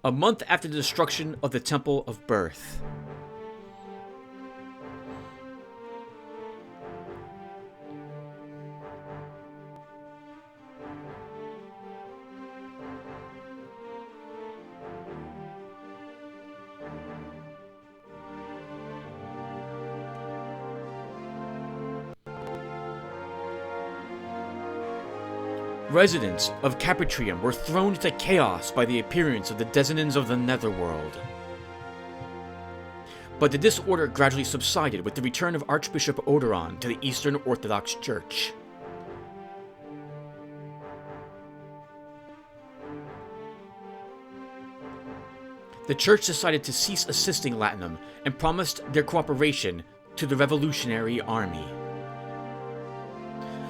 a month after the destruction of the Temple of Birth. Residents of Capritrium were thrown into chaos by the appearance of the denizens of the Netherworld. But the disorder gradually subsided with the return of Archbishop Odoron to the Eastern Orthodox Church. The Church decided to cease assisting Latium and promised their cooperation to the Revolutionary Army.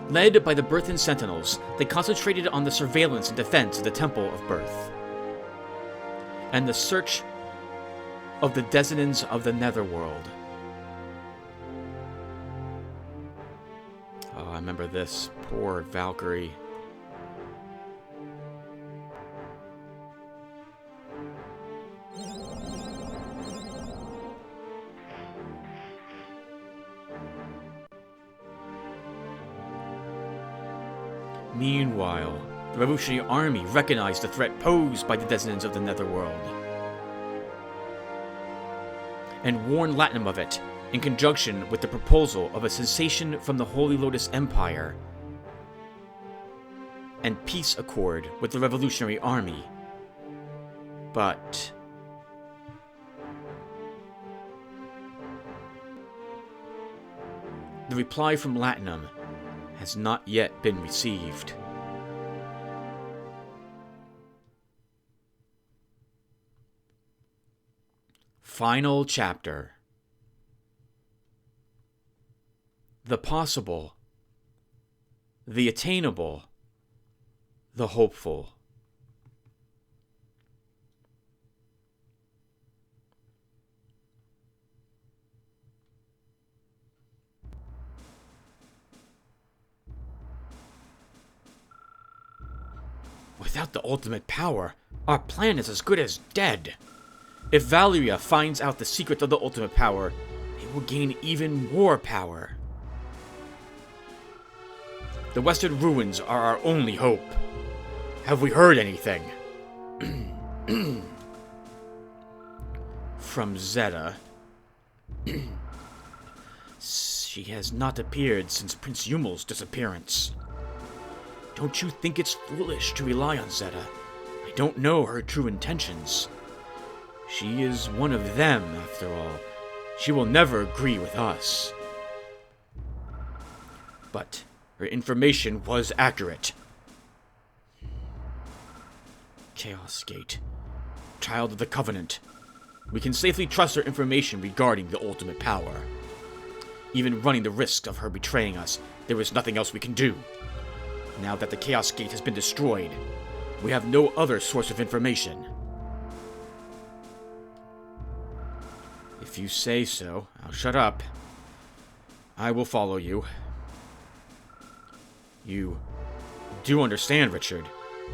Led by the Birthan Sentinels, they concentrated on the surveillance and defense of the Temple of Birth, and the search of the denizens of the Netherworld. Oh, I remember this. Poor Valkyrie. Meanwhile, the Revolutionary Army recognized the threat posed by the denizens of the Netherworld and warned Latium of it, in conjunction with the proposal of a cessation from the Holy Lotus Empire and peace accord with the Revolutionary Army. But the reply from Latium has not yet been received. Final chapter. The possible, the attainable, the hopeful. Without the ultimate power, our plan is as good as dead. If Valeria finds out the secret of the ultimate power, they will gain even more power. The Western ruins are our only hope. Have we heard anything? From Zeta. She has not appeared since Prince Yumel's disappearance. Don't you think it's foolish to rely on Zeta? I don't know her true intentions. She is one of them, after all. She will never agree with us. But her information was accurate. Chaos Gate. Child of the Covenant. We can safely trust her information regarding the ultimate power. Even running the risk of her betraying us, there is nothing else we can do. Now that the Chaos Gate has been destroyed, we have no other source of information. If you say so, I'll shut up. I will follow you. You do understand, Richard.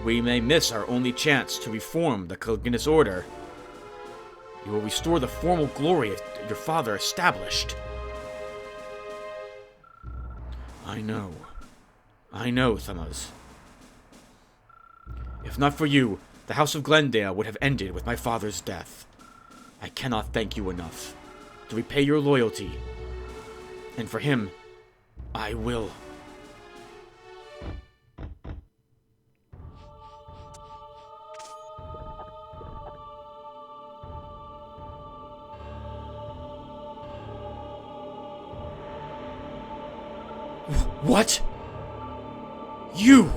We may miss our only chance to reform the Caligulus Order. You will restore the formal glory your father established. I know, Thomas. If not for you, the House of Glendale would have ended with my father's death. I cannot thank you enough to repay your loyalty. And for him, I will. What? You!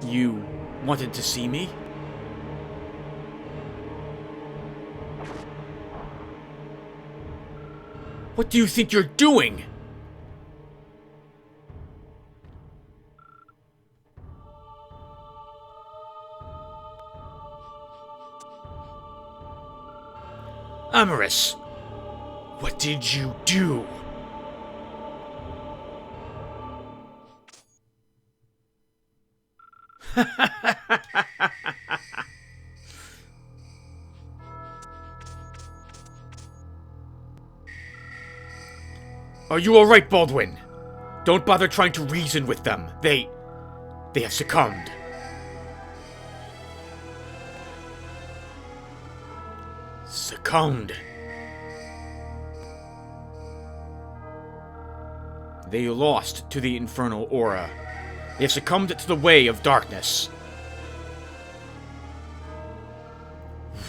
You wanted to see me? What do you think you're doing? Amaris, what did you do? Are you alright, Baldwin? Don't bother trying to reason with them. They have succumbed. Succumbed. They lost to the infernal aura. They have succumbed to the way of darkness.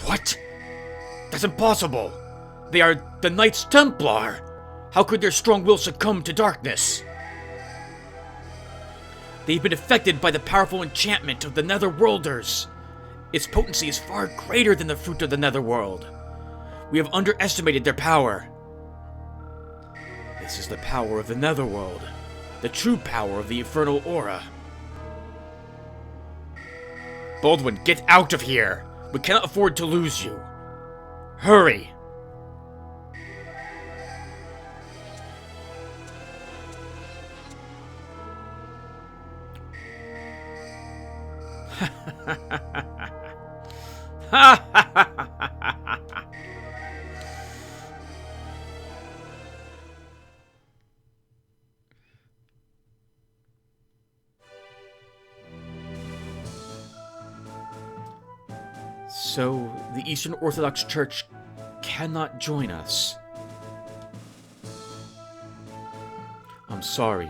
What? That's impossible! They are the Knights Templar! How could their strong will succumb to darkness? They've been affected by the powerful enchantment of the Netherworlders. Its potency is far greater than the fruit of the Netherworld. We have underestimated their power. This is the power of the Netherworld, the true power of the infernal aura. Baldwin, get out of here! We cannot afford to lose you. Hurry! So, the Eastern Orthodox Church cannot join us. I'm sorry,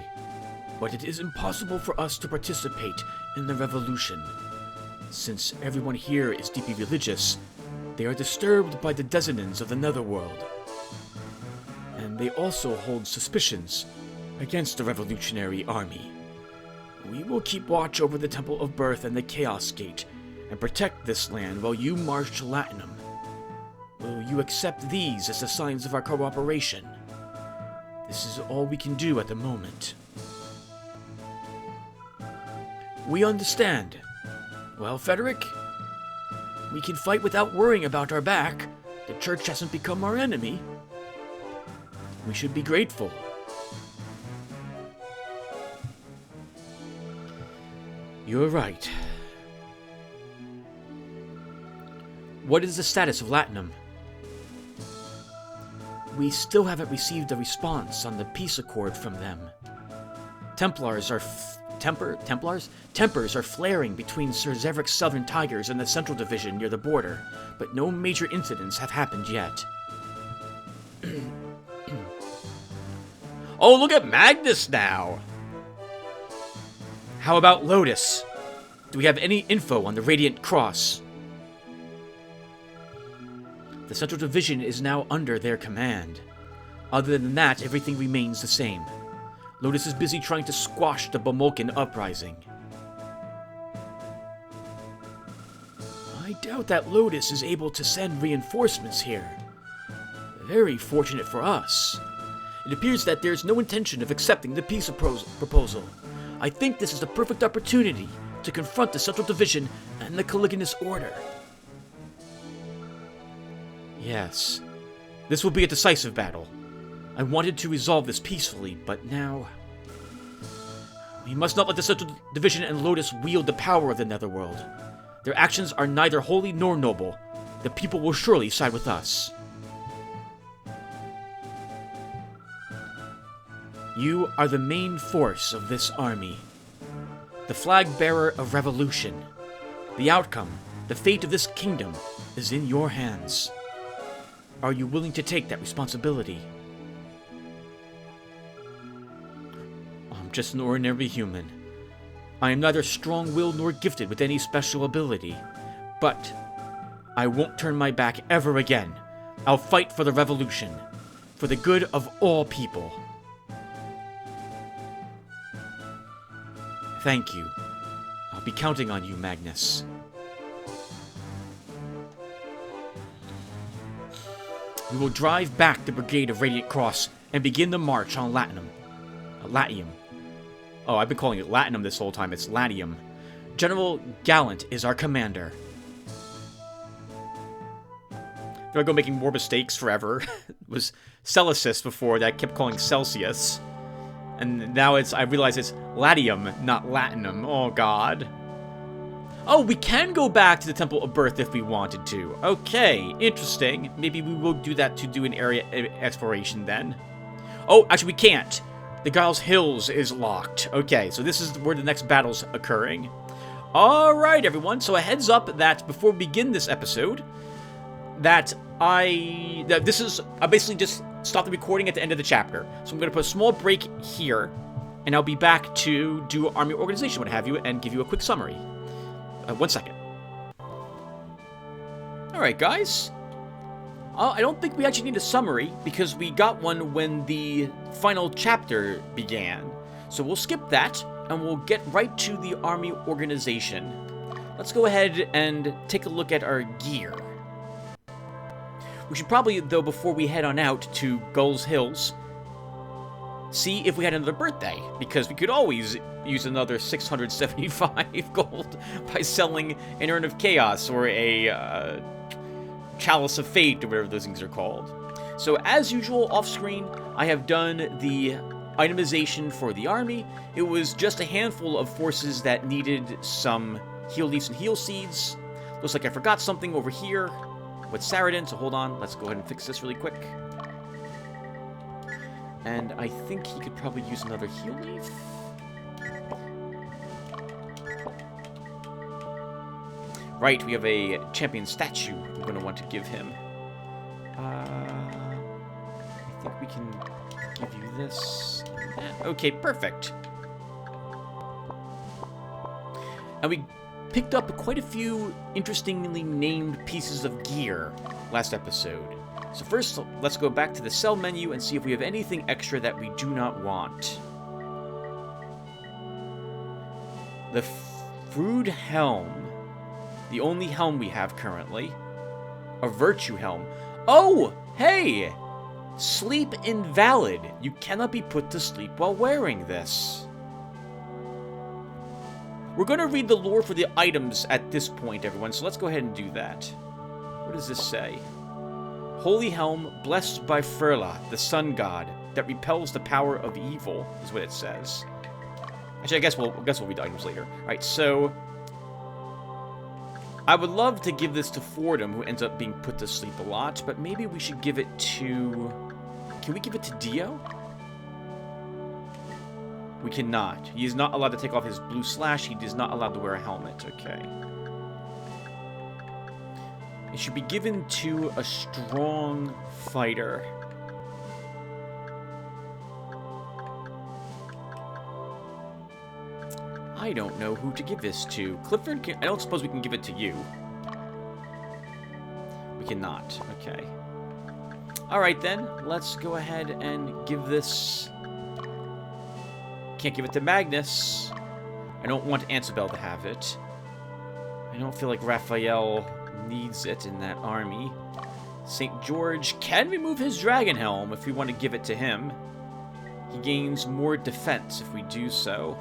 but it is impossible for us to participate in the revolution. Since everyone here is deeply religious, they are disturbed by the dissonance of the Netherworld. And they also hold suspicions against the revolutionary army. We will keep watch over the Temple of Birth and the Chaos Gate, and protect this land while you march to Latium. Will you accept these as the signs of our cooperation? This is all we can do at the moment. We understand. Well, Frederick, we can fight without worrying about our back. The church hasn't become our enemy. We should be grateful. You're right. What is the status of Latium? We still haven't received a response on the peace accord from them. Tempers are flaring between Sir Zevric's Southern Tigers and the Central Division near the border, but no major incidents have happened yet. Oh, look at Magnus now! How about Lotus? Do we have any info on the Radiant Cross? The Central Division is now under their command. Other than that, everything remains the same. Lotus is busy trying to squash the Bomolkan uprising. I doubt that Lotus is able to send reinforcements here. Very fortunate for us. It appears that there's no intention of accepting the peace proposal. I think this is the perfect opportunity to confront the Central Division and the Caligulous Order. Yes, this will be a decisive battle. I wanted to resolve this peacefully, but now... We must not let the Central Division and Lotus wield the power of the Netherworld. Their actions are neither holy nor noble. The people will surely side with us. You are the main force of this army. The flag-bearer of revolution. The outcome, the fate of this kingdom, is in your hands. Are you willing to take that responsibility? I'm just an ordinary human. I am neither strong-willed nor gifted with any special ability. But I won't turn my back ever again. I'll fight for the revolution, for the good of all people. Thank you. I'll be counting on you, Magnus. We will drive back the brigade of Radiant Cross and begin the march on Latium. Oh, I've been calling it Latinum this whole time. It's Latium. General Gallant is our commander. They're gonna go making more mistakes forever. It was Celsius before that, kept calling Celsius. And now I realize it's Latium, not Latinum. Oh, God. Oh, we can go back to the Temple of Birth if we wanted to. Okay, interesting. Maybe we will do that to do an area exploration then. Oh, actually, we can't. The Giles Hills is locked. Okay, so this is where the next battle's occurring. Alright, everyone. So a heads up that before we begin this episode, I basically just stopped the recording at the end of the chapter. So I'm going to put a small break here, and I'll be back to do army organization, what have you, and give you a quick summary. 1 second. Alright, guys. I don't think we actually need a summary, because we got one when the final chapter began. So we'll skip that, and we'll get right to the army organization. Let's go ahead and take a look at our gear. We should probably, though, before we head on out to Gull's Hills, see if we had another birthday, because we could always use another 675 gold by selling an Urn of Chaos or a Chalice of Fate, or whatever those things are called. So, as usual, off-screen, I have done the itemization for the army. It was just a handful of forces that needed some heal leaves and heal seeds. Looks like I forgot something over here with Saradin, so hold on, let's go ahead and fix this really quick. And I think he could probably use another heal leaf. Right, we have a champion statue I'm going to want to give him. I think we can give you this and that. Okay, perfect. And we picked up quite a few interestingly named pieces of gear last episode. So first, let's go back to the sell menu and see if we have anything extra that we do not want. The Frood Helm. The only helm we have currently. A Virtue Helm. Oh! Hey! Sleep invalid. You cannot be put to sleep while wearing this. We're going to read the lore for the items at this point, everyone, so let's go ahead and do that. What does this say? Holy Helm, blessed by Furla, the sun god, that repels the power of evil, is what it says. Actually, I guess we'll read the items later. Alright, so I would love to give this to Fordham, who ends up being put to sleep a lot, but maybe we should give it to... Can we give it to Dio? We cannot. He is not allowed to take off his blue slash. He is not allowed to wear a helmet. Okay. It should be given to a strong fighter. I don't know who to give this to. Clifford, I don't suppose we can give it to you. We cannot. Okay. Alright then, let's go ahead and give this... Can't give it to Magnus. I don't want Ansabel to have it. I don't feel like Raphael needs it in that army. St. George can remove his dragon helm if we want to give it to him. He gains more defense if we do so.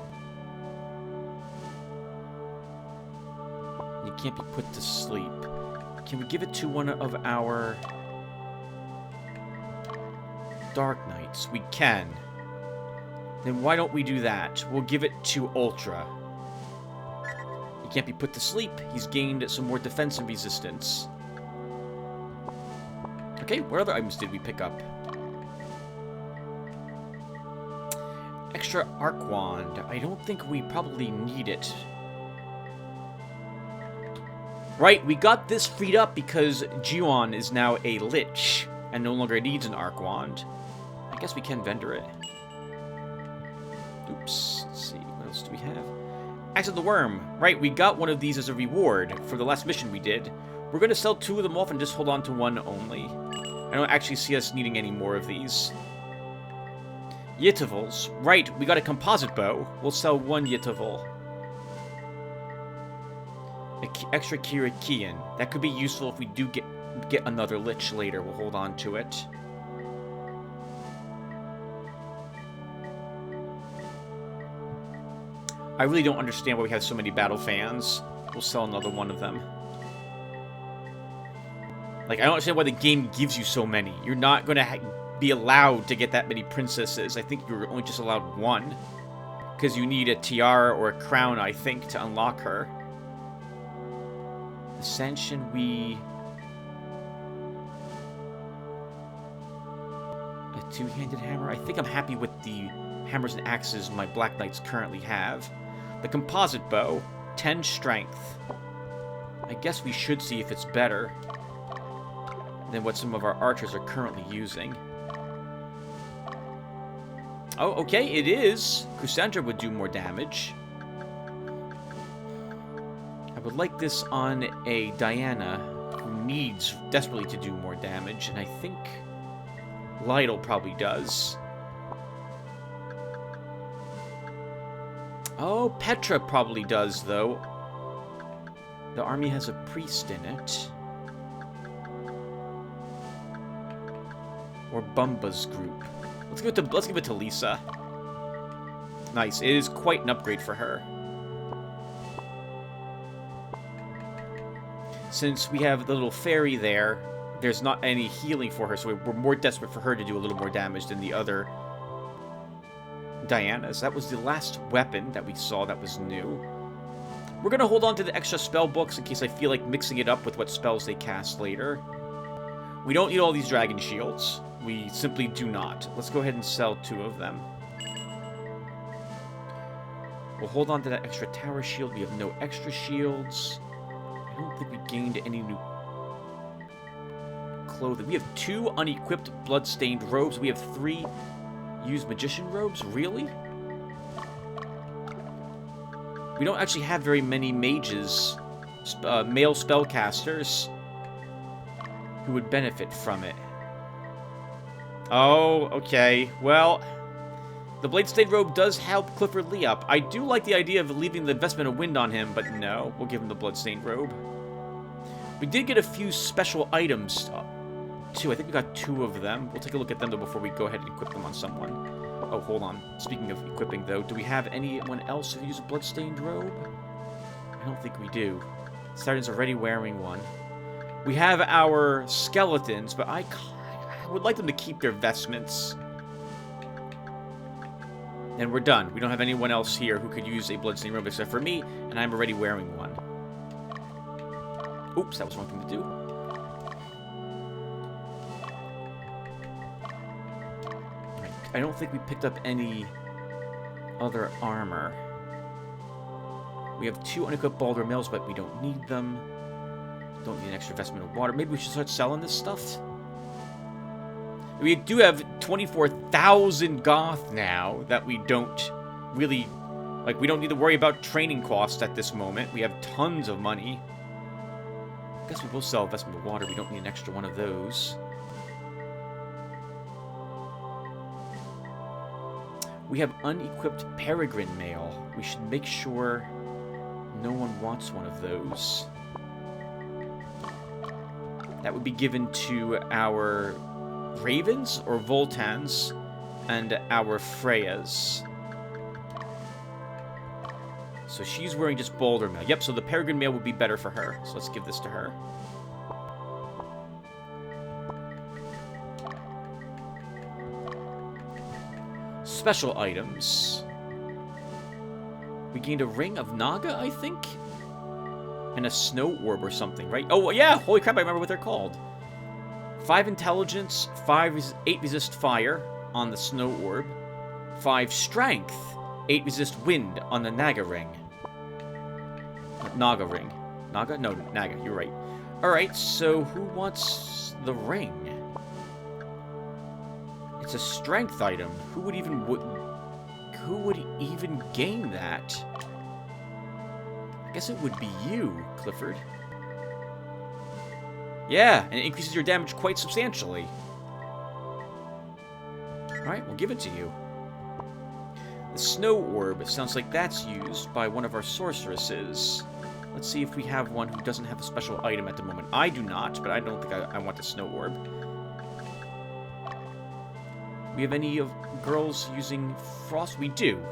He can't be put to sleep. Can we give it to one of our Dark Knights? We can. Then why don't we do that? We'll give it to Ultra. He can't be put to sleep. He's gained some more defense and resistance. Okay, what other items did we pick up? Extra Arc Wand. I don't think we probably need it. Right, we got this freed up because Gion is now a Lich and no longer needs an Arc Wand. I guess we can vendor it. Oops, let's see, what else do we have? Axe of the Worm. Right, we got one of these as a reward for the last mission we did. We're going to sell 2 of them off and just hold on to 1 only. I don't actually see us needing any more of these. Yitavals. Right, we got a composite bow. We'll sell 1 Yitaval. Extra Kirakian. That could be useful if we do get another Lich later. We'll hold on to it. I really don't understand why we have so many battle fans. We'll sell another one of them. Like, I don't understand why the game gives you so many. You're not going to be allowed to get that many princesses. I think you're only just allowed one. Because you need a tiara or a crown, I think, to unlock her. Ascension, a two-handed hammer? I think I'm happy with the hammers and axes my Black Knights currently have. The composite bow, 10 strength. I guess we should see if it's better than what some of our archers are currently using. Oh, okay, it is. Cassandra would do more damage. I would like this on a Diana who needs desperately to do more damage, and I think Lytle probably does. Oh, Petra probably does, though. The army has a priest in it. Or Bumba's group. Let's give it to Lisa. Nice. It is quite an upgrade for her. Since we have the little fairy there, there's not any healing for her, so we're more desperate for her to do a little more damage than the other Dianas. That was the last weapon that we saw that was new. We're going to hold on to the extra spell books in case I feel like mixing it up with what spells they cast later. We don't need all these dragon shields. We simply do not. Let's go ahead and sell 2 of them. We'll hold on to that extra tower shield. We have no extra shields. I don't think we gained any new clothing. We have 2 unequipped bloodstained robes. We have 3 used magician robes? Really? We don't actually have very many mages, male spellcasters, who would benefit from it. Oh, okay. Well, the Blade-Stained Robe does help Clifford Lee up. I do like the idea of leaving the Investment of Wind on him, but no. We'll give him the Blood-Stained Robe. We did get a few special items, too. I think we got 2 of them. We'll take a look at them, though, before we go ahead and equip them on someone. Oh, hold on. Speaking of equipping, though, do we have anyone else who uses a Blood-Stained Robe? I don't think we do. Sergeant's already wearing one. We have our skeletons, but I would like them to keep their vestments. And we're done. We don't have anyone else here who could use a Bloodstained Robe except for me, and I'm already wearing one. Oops, that was the wrong thing to do. Right. I don't think we picked up any other armor. We have 2 unequipped Baldur Mails, but we don't need them. Don't need an extra investment of water. Maybe we should start selling this stuff? We do have 24,000 Goth now that we don't really... Like, we don't need to worry about training costs at this moment. We have tons of money. I guess we will sell investment of water. We don't need an extra one of those. We have unequipped Peregrine Mail. We should make sure no one wants one of those. That would be given to our Ravens or Voltans and our Freyas. So she's wearing just Boulder Mail. Yep, so the Peregrine Mail would be better for her. So let's give this to her. Special items. We gained a Ring of Naga, I think? And a Snow Orb or something, right? Oh, yeah! Holy crap, I remember what they're called. 5 Intelligence, 8 Resist Fire on the Snow Orb. 5 Strength, 8 Resist Wind on the Naga Ring. Naga Ring. Naga? No, Naga, you're right. Alright, so who wants the ring? It's a strength item. Who would even gain that? I guess it would be you, Clifford. Yeah, and it increases your damage quite substantially. Alright, we'll give it to you. The Snow Orb, it sounds like that's used by one of our sorceresses. Let's see if we have one who doesn't have a special item at the moment. I do not, but I don't think I want the snow orb. We have any of girls using frost? We do.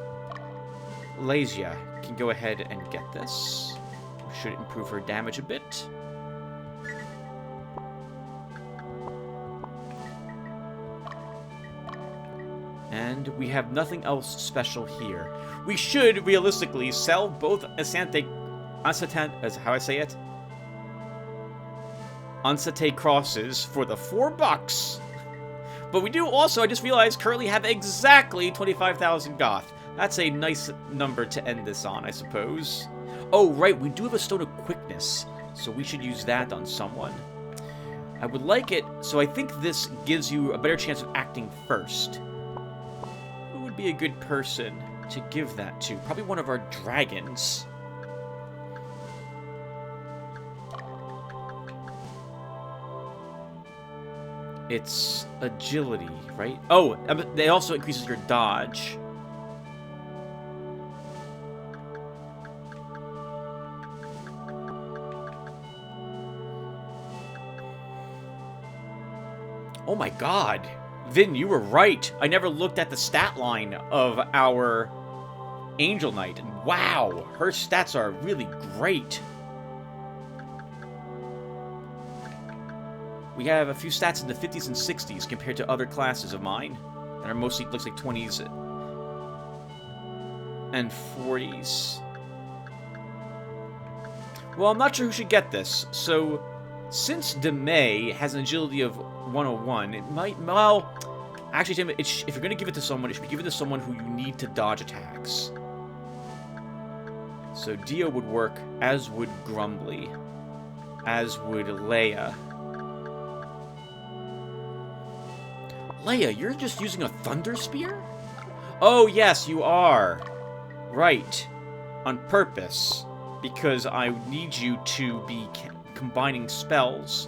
Lazia can go ahead and get this. Should improve her damage a bit. And we have nothing else special here. We should realistically sell both Ansate crosses for the $4. But we do also, I just realized, currently have exactly 25,000 goth. That's a nice number to end this on, I suppose. Oh, right, we do have a Stone of Quickness, so we should use that on someone. I would like it, so I think this gives you a better chance of acting first. Who would be a good person to give that to? Probably one of our dragons. It's agility, right? Oh, it also increases your dodge. Oh my god. Vin, you were right. I never looked at the stat line of our Angel Knight. And wow, her stats are really great. We have a few stats in the 50s and 60s compared to other classes of mine. And are mostly, looks like 20s and 40s. Well, I'm not sure who should get this. So, since DeMay has an agility of 101, it might, well, actually, Tim, if you're going to give it to someone, it should be given to someone who you need to dodge attacks. So Dio would work, as would Grumbly, as would Leia. Leia, you're just using a Thunder Spear? Oh, yes, you are. Right. On purpose. Because I need you to be combining spells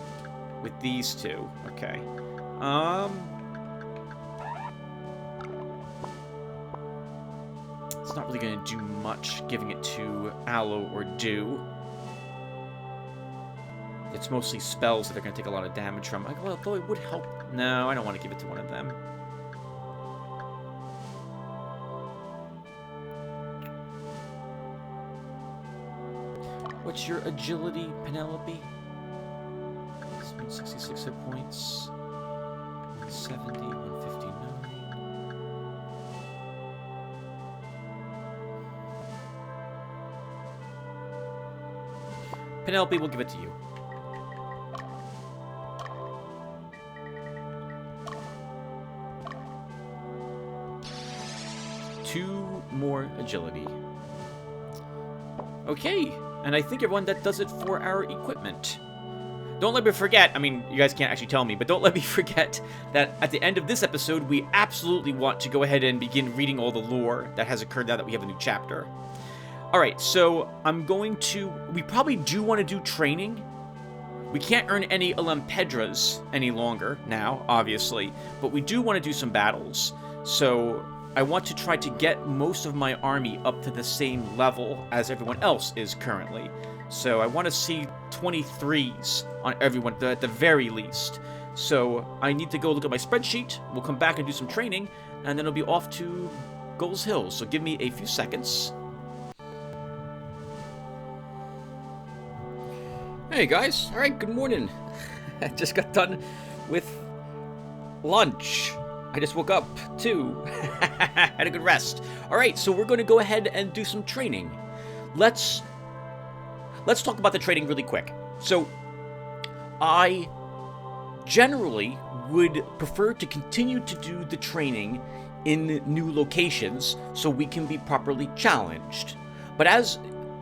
with these two. Okay. It's not really going to do much giving it to Aloe or Dew. It's mostly spells that are going to take a lot of damage from. Well, though it would help. No, I don't want to give it to one of them. What's your agility, Penelope? 66 hit points. 170, 159. Penelope, we'll give it to you. Two more agility. Okay, and I think everyone, that does it for our equipment. Don't let me forget, I mean, you guys can't actually tell me, but don't let me forget that at the end of this episode, we absolutely want to go ahead and begin reading all the lore that has occurred now that we have a new chapter. Alright, so we probably do want to do training. We can't earn any Alampedras any longer now, obviously, but we do want to do some battles. So I want to try to get most of my army up to the same level as everyone else is currently. So I want to see 23s on everyone at the very least. So I need to go look at my spreadsheet. We'll come back and do some training, and then it'll be off to Gulls Hill. So give me a few seconds. Hey guys, alright, good morning. I just got done with lunch. I just woke up, too. Had a good rest. Alright, so we're going to go ahead and do some training. Let's talk about the training really quick. So, I generally would prefer to continue to do the training in new locations so we can be properly challenged. But as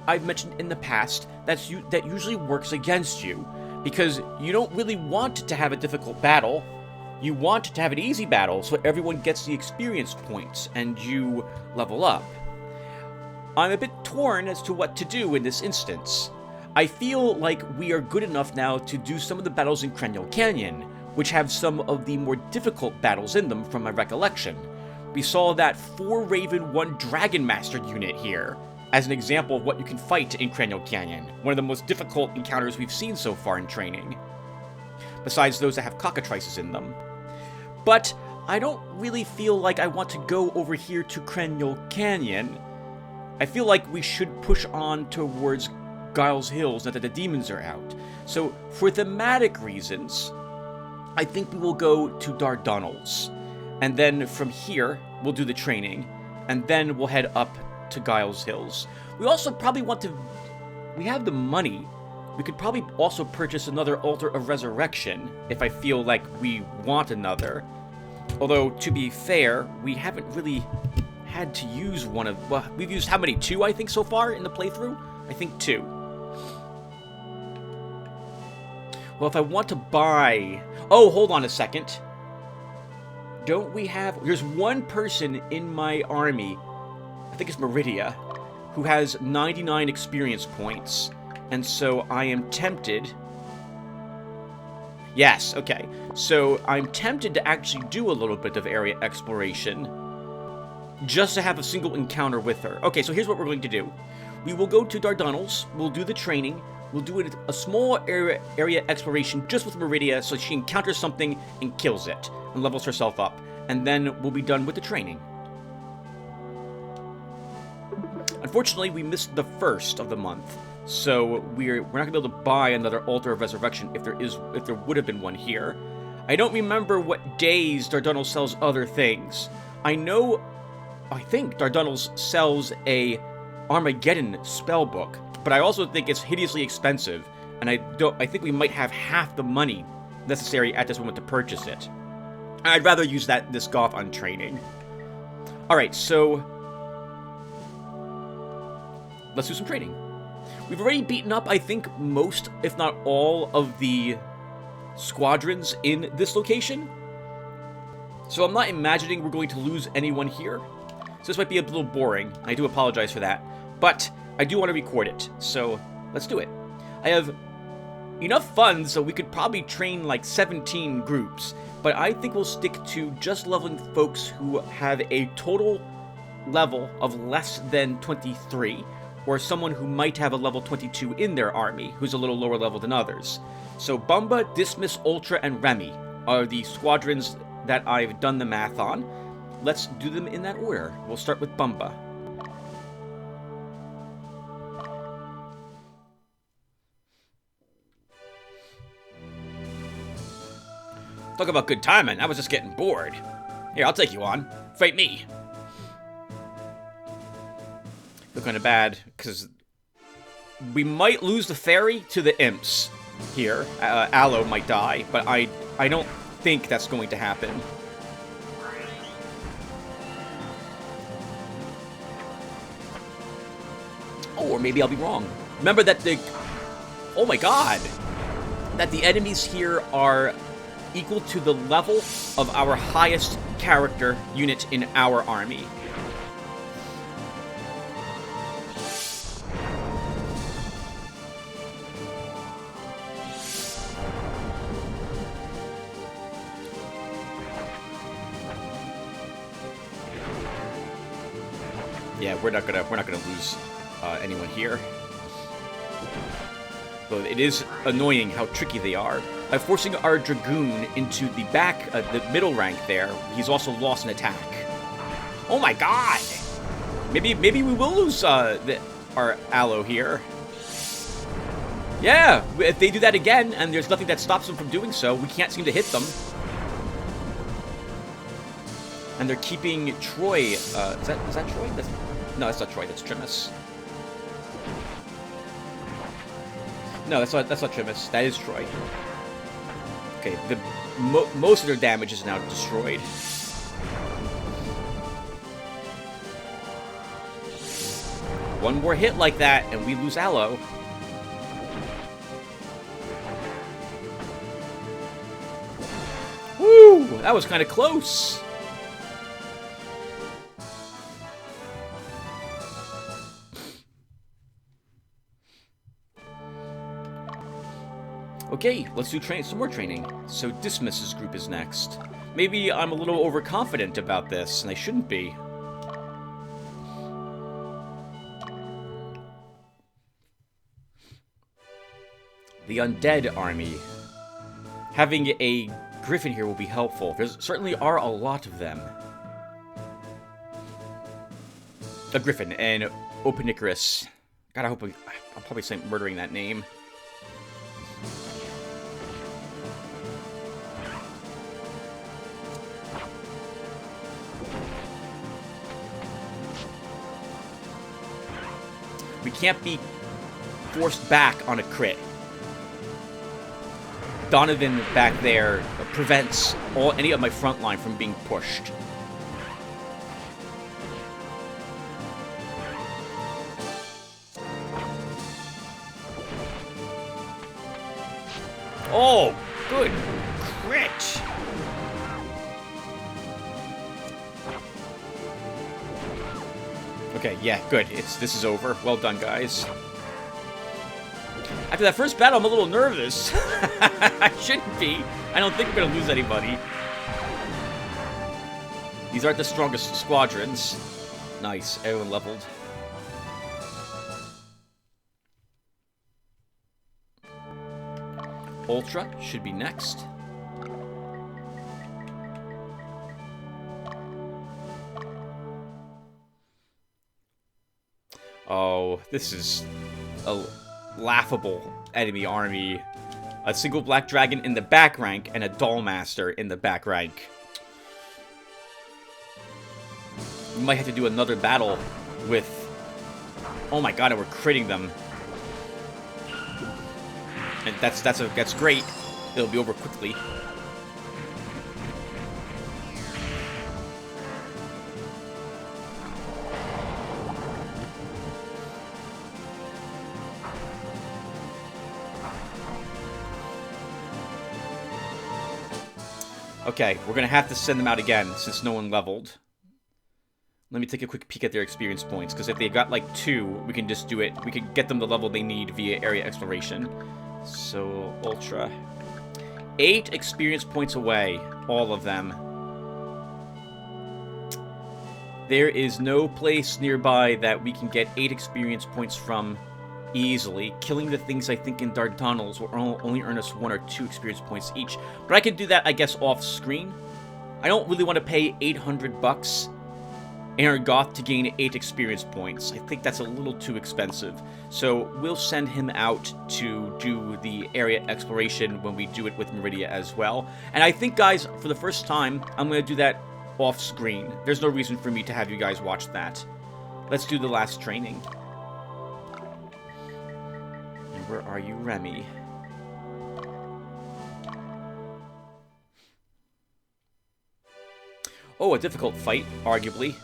I've mentioned in the past, that usually works against you, because you don't really want to have a difficult battle. You want to have an easy battle so everyone gets the experience points and you level up. I'm a bit torn as to what to do in this instance. I feel like we are good enough now to do some of the battles in Cranial Canyon, which have some of the more difficult battles in them from my recollection. We saw that 4 Raven, 1 Dragon Master unit here, as an example of what you can fight in Cranial Canyon, one of the most difficult encounters we've seen so far in training, besides those that have cockatrices in them. But I don't really feel like I want to go over here to Cranial Canyon. I feel like we should push on towards Giles Hills now that the demons are out. So, for thematic reasons, I think we will go to Dardanelles. And then from here, we'll do the training. And then we'll head up to Giles Hills. We also probably want to... We have the money. We could probably also purchase another Altar of Resurrection if I feel like we want another. Although, to be fair, we haven't really had to use one of... Well, we've used how many? 2, I think, so far in the playthrough? I think 2. Well, if I want to buy... Oh, hold on a second. Don't we have... There's one person in my army, I think it's Meridia, who has 99 experience points. And so I am tempted... Yes, okay. So I'm tempted to actually do a little bit of area exploration just to have a single encounter with her. Okay, so here's what we're going to do. We will go to Dardanelles, we'll do the training, we'll do a small area exploration just with Meridia so she encounters something and kills it and levels herself up. And then we'll be done with the training. Unfortunately, we missed the first of the month, so we're not gonna be able to buy another Altar of Resurrection if there would have been one here. I don't remember what days Dardanelles sells other things. I think Dardanelles sells a Armageddon spellbook, but I also think it's hideously expensive, and I think we might have half the money necessary at this moment to purchase it. I'd rather use this Goth on training. Alright, so let's do some training. We've already beaten up, I think, most, if not all, of the squadrons in this location. So I'm not imagining we're going to lose anyone here. So this might be a little boring. I do apologize for that. But I do want to record it, so let's do it. I have enough funds so we could probably train like 17 groups, but I think we'll stick to just leveling folks who have a total level of less than 23, or someone who might have a level 22 in their army, who's a little lower level than others. So Bumba, Dismas, Ultra, and Remy are the squadrons that I've done the math on. Let's do them in that order. We'll start with Bumba. Talk about good timing. I was just getting bored. Here, I'll take you on. Fight me. Look kind of bad, because we might lose the ferry to the imps here. Aloe might die, but I don't think that's going to happen. Oh, or maybe I'll be wrong. Remember that oh my god! That the enemies here are equal to the level of our highest character unit in our army. Yeah, we're not gonna lose anyone here. But it is annoying how tricky they are. By forcing our Dragoon into the back, the middle rank there, he's also lost an attack. Oh my god! Maybe we will lose our Aloe here. Yeah, if they do that again, and there's nothing that stops them from doing so, we can't seem to hit them. And they're keeping Troy. Is that Troy? No, that's not Troy. That's Trimus. No, that's not Trimus. That is Troy. Okay, most of their damage is now destroyed. One more hit like that, and we lose Aloe. Woo! That was kind of close. Okay, let's do some more training. So Dismas's group is next. Maybe I'm a little overconfident about this, and I shouldn't be. The undead army. Having a griffin here will be helpful. There certainly are a lot of them. A griffin and Opinicorus. God, I hope I'm probably murdering that name. We can't be forced back on a crit. Donovan back there prevents any of my front line from being pushed. Oh, good crit. Okay, yeah, good. This is over. Well done, guys. After that first battle, I'm a little nervous. I shouldn't be. I don't think we're going to lose anybody. These aren't the strongest squadrons. Nice. Everyone leveled. Ultra should be next. Oh, this is a laughable enemy army. A single black dragon in the back rank and a doll master in the back rank. We might have to do another battle with... Oh my god, and we're critting them. And that's great. It'll be over quickly. Okay, we're gonna have to send them out again since no one leveled. Let me take a quick peek at their experience points, because if they got like 2, we can just do it. We can get them the level they need via area exploration. So, Ultra. 8 experience points away. All of them. There is no place nearby that we can get 8 experience points from easily. Killing the things, I think, in dark tunnels will only earn us 1 or 2 experience points each. But I can do that, I guess, off-screen. I don't really want to pay $800 in our Goth to gain 8 experience points. I think that's a little too expensive. So we'll send him out to do the area exploration when we do it with Meridia as well. And I think, guys, for the first time, I'm going to do that off-screen. There's no reason for me to have you guys watch that. Let's do the last training. And where are you, Remy? Oh, a difficult fight, arguably.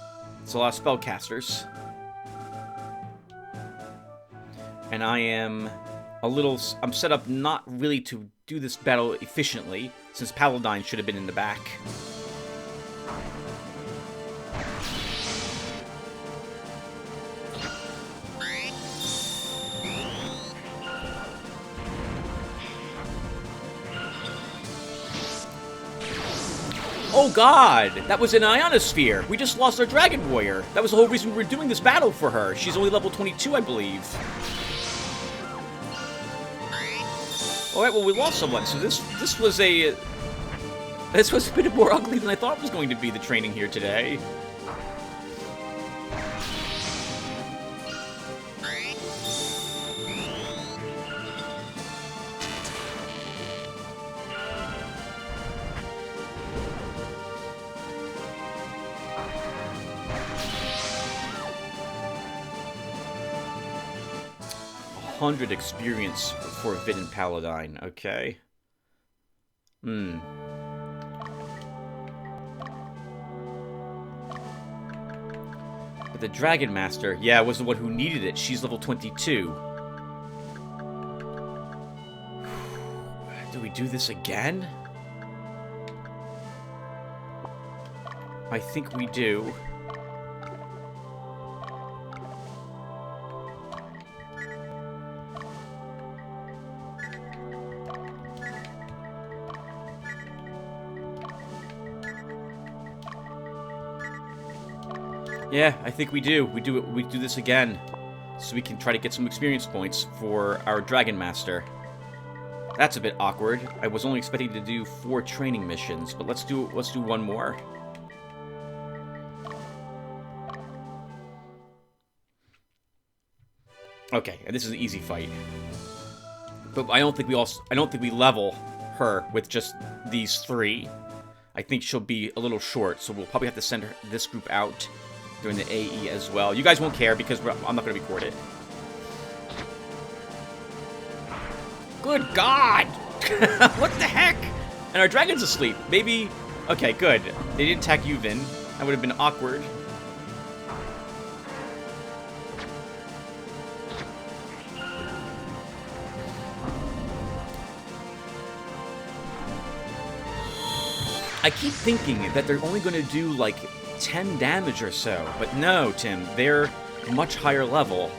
It's a lot of spellcasters. And I am I'm set up not really to do this battle efficiently, since Paladine should have been in the back. Oh god! That was an ionosphere! We just lost our Dragon Warrior! That was the whole reason we were doing this battle for her! She's only level 22, I believe. Alright, well, we lost someone, so this was a bit more ugly than I thought it was going to be, the training here today. $100 experience for Vid and Paladine, okay. But the Dragon Master, yeah, was the one who needed it. She's level 22. Do we do this again? I think we do. Yeah, I think we do. We do this again, so we can try to get some experience points for our Dragon Master. That's a bit awkward. I was only expecting to do 4 training missions, but let's do one more. Okay, and this is an easy fight. But I don't think we level her with just these 3. I think she'll be a little short, so we'll probably have to send this group out during the AE as well. You guys won't care because I'm not going to record it. Good God! What the heck? And our dragon's asleep. Maybe... Okay, good. They didn't attack you, Vin. That would have been awkward. I keep thinking that they're only going to do, like, 10 damage or so. But no, Tim. They're much higher level.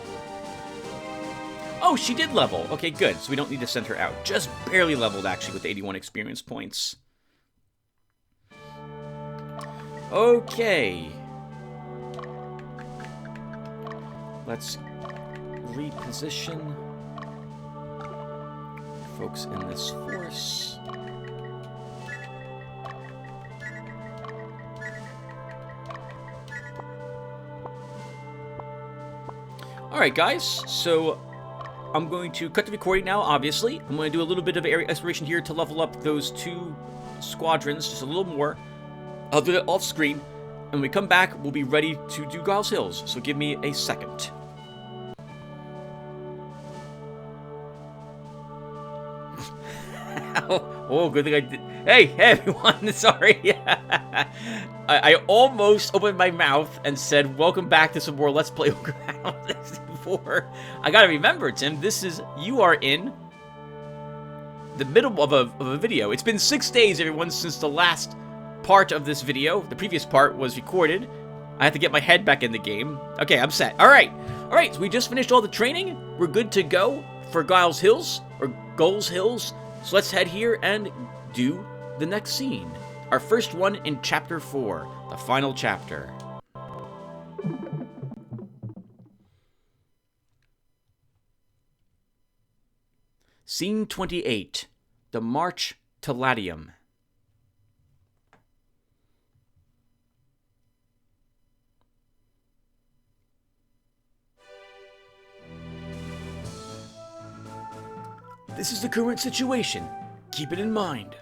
Oh, she did level. Okay, good. So we don't need to send her out. Just barely leveled, actually, with 81 experience points. Okay. Let's reposition folks in this force. Alright, guys. So I'm going to cut the recording now, obviously. I'm going to do a little bit of area exploration here to level up those 2 squadrons, just a little more. I'll do it off screen. And when we come back, we'll be ready to do Giles Hills. So give me a second. Oh, good thing I did. Hey, everyone. Sorry. I almost opened my mouth and said, welcome back to some more Let's Play Ogre before. I gotta remember, Tim, you are in the middle of a video. It's been 6 days, everyone, since the last part of this video. The previous part was recorded. I have to get my head back in the game. Okay, I'm set. Alright, so we just finished all the training. We're good to go for Giles Hills, or Goals Hills. So let's head here and do the next scene. Our first one in Chapter 4, the final chapter. Scene 28, the March to Latium. This is the current situation. Keep it in mind.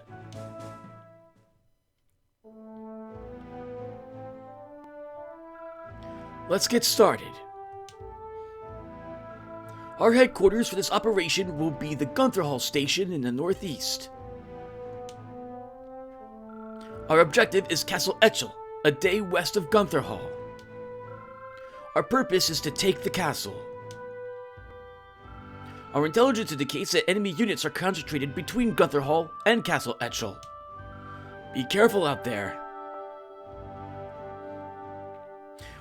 Let's get started. Our headquarters for this operation will be the Gunther Hall station in the northeast. Our objective is Castle Etchel, a day west of Gunther Hall. Our purpose is to take the castle. Our intelligence indicates that enemy units are concentrated between Gunther Hall and Castle Etchel. Be careful out there.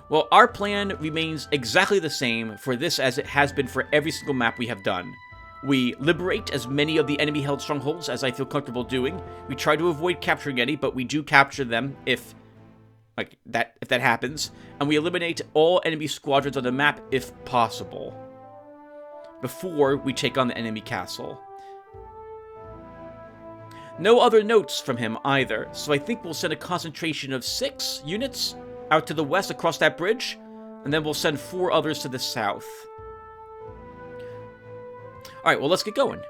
Well, our plan remains exactly the same for this as it has been for every single map we have done. We liberate as many of the enemy-held strongholds as I feel comfortable doing. We try to avoid capturing any, but we do capture them if that happens. And we eliminate all enemy squadrons on the map if possible, before we take on the enemy castle. No other notes from him either, so I think we'll send a concentration of 6 units out to the west across that bridge, and then we'll send 4 others to the south. Alright, well, let's get going.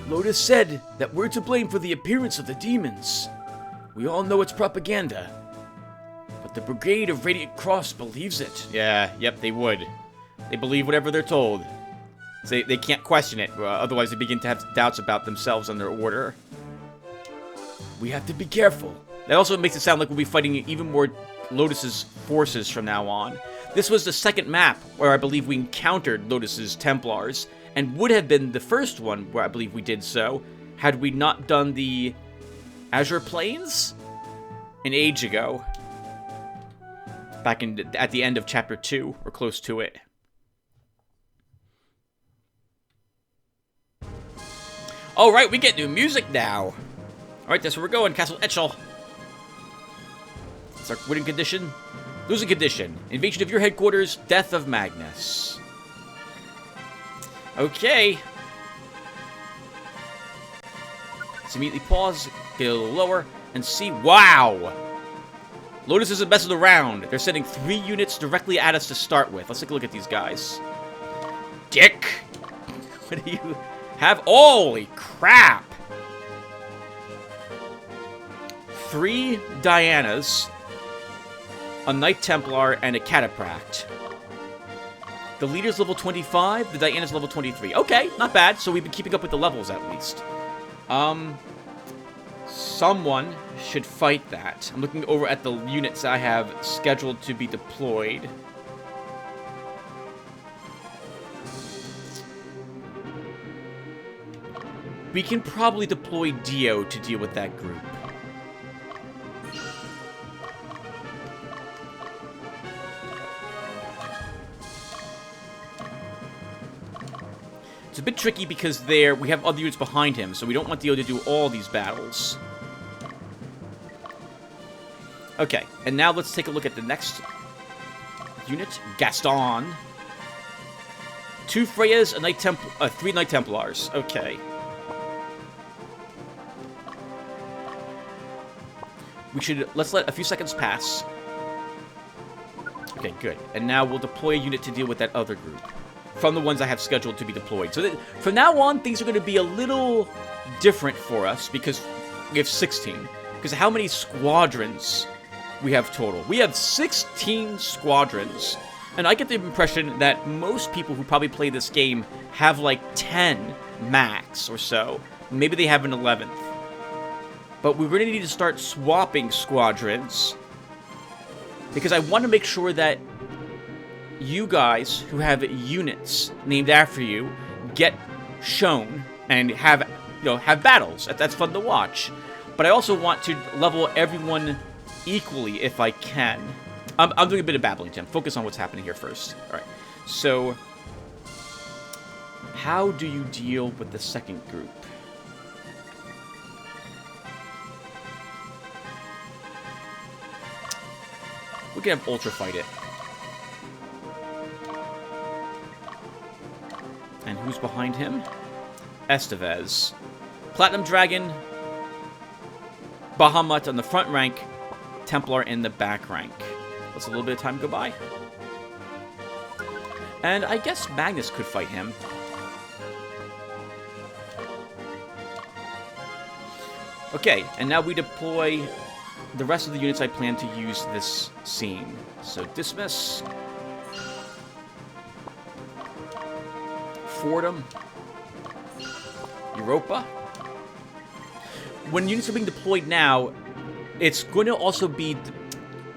Lotus said that we're to blame for the appearance of the demons. We all know it's propaganda, but the Brigade of Radiant Cross believes it. Yep, they would. They believe whatever they're told. So they can't question it, otherwise they begin to have doubts about themselves and their order. We have to be careful. That also makes it sound like we'll be fighting even more Lotus's forces from now on. This was the second map where I believe we encountered Lotus's Templars, and would have been the first one where I believe we did so, had we not done the Azure Plains an age ago. Back at the end of Chapter 2, or close to it. Alright, we get new music now. Alright, that's where we're going, Castle Etchel. It's our winning condition. Losing condition. Invasion of your headquarters. Death of Magnus. Okay. Let's immediately pause, get a little lower, and see. Wow! Lotus isn't messing around. They're sending 3 units directly at us to start with. Let's take a look at these guys. Dick! What do you have? Holy crap! 3 Dianas, a Knight Templar, and a Catapract. The leader's level 25, the Diana's level 23. Okay, not bad. So we've been keeping up with the levels at least. Someone should fight that. I'm looking over at the units I have scheduled to be deployed. We can probably deploy Dio to deal with that group. It's a bit tricky because we have other units behind him, so we don't want Dio to do all these battles. Okay, and now let's take a look at the next unit, Gaston. 2 Freyas, a Knight 3 Knight Templars. Okay. Let's let a few seconds pass. Okay, good. And now we'll deploy a unit to deal with that other group from the ones I have scheduled to be deployed. So from now on, things are going to be a little different for us because we have 16. Because how many squadrons we have total? We have 16 squadrons. And I get the impression that most people who probably play this game have like 10 max or so. Maybe they have an 11th. But we're going to need to start swapping squadrons. Because I want to make sure that you guys who have units named after you get shown and have battles. That's fun to watch. But I also want to level everyone equally if I can. I'm doing a bit of babbling, Tim. Focus on what's happening here first. All right. So, how do you deal with the second group? We can have Ultra fight it. And who's behind him? Estevez. Platinum Dragon. Bahamut on the front rank. Templar in the back rank. Let's a little bit of time go by. And I guess Magnus could fight him. Okay, and now we deploy the rest of the units I plan to use this scene. So, dismiss. Fordham. Europa. When units are being deployed now, it's going to also be...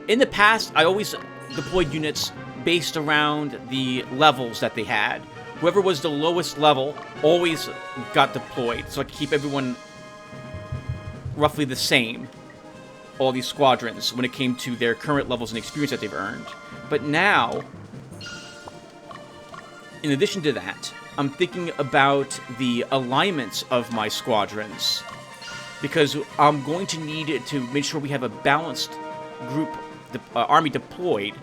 In the past, I always deployed units based around the levels that they had. Whoever was the lowest level always got deployed, so I could keep everyone roughly the same. All these squadrons when it came to their current levels and experience that they've earned. But now, in addition to that, I'm thinking about the alignments of my squadrons. Because I'm going to need to make sure we have a balanced group, army deployed,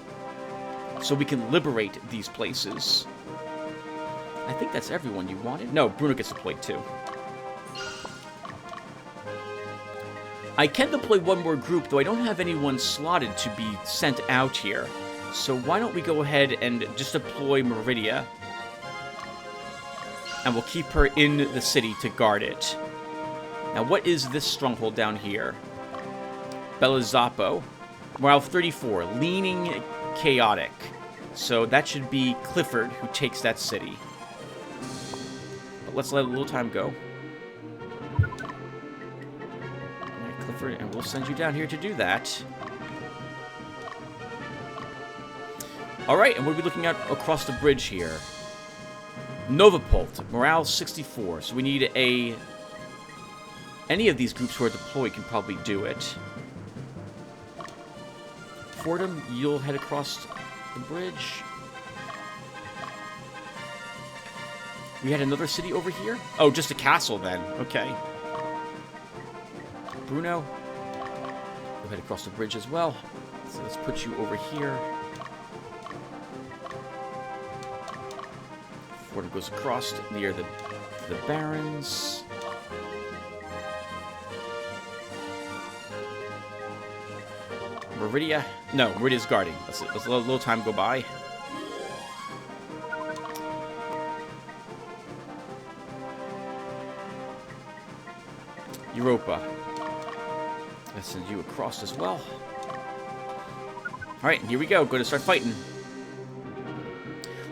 so we can liberate these places. I think that's everyone you wanted. No, Bruno gets deployed too. I can deploy one more group, though I don't have anyone slotted to be sent out here. So why don't we go ahead and just deploy Meridia. And we'll keep her in the city to guard it. Now, what is this stronghold down here? Belizzapo. Morale 34. Leaning chaotic. So that should be Clifford who takes that city. But let's let a little time go. And we'll send you down here to do that. Alright, and what are we looking at across the bridge here? Novapult, morale 64. So we need a... Any of these groups who are deployed can probably do it. Fordham, you'll head across the bridge. We had another city over here? Oh, just a castle then. Okay. Bruno, go ahead across the bridge as well. So let's put you over here. Ford goes across near the barons. Meridia? No, Meridia's guarding. Let's let a little time go by. Europa. Let's send you across as well. Alright, here we go. Going to start fighting.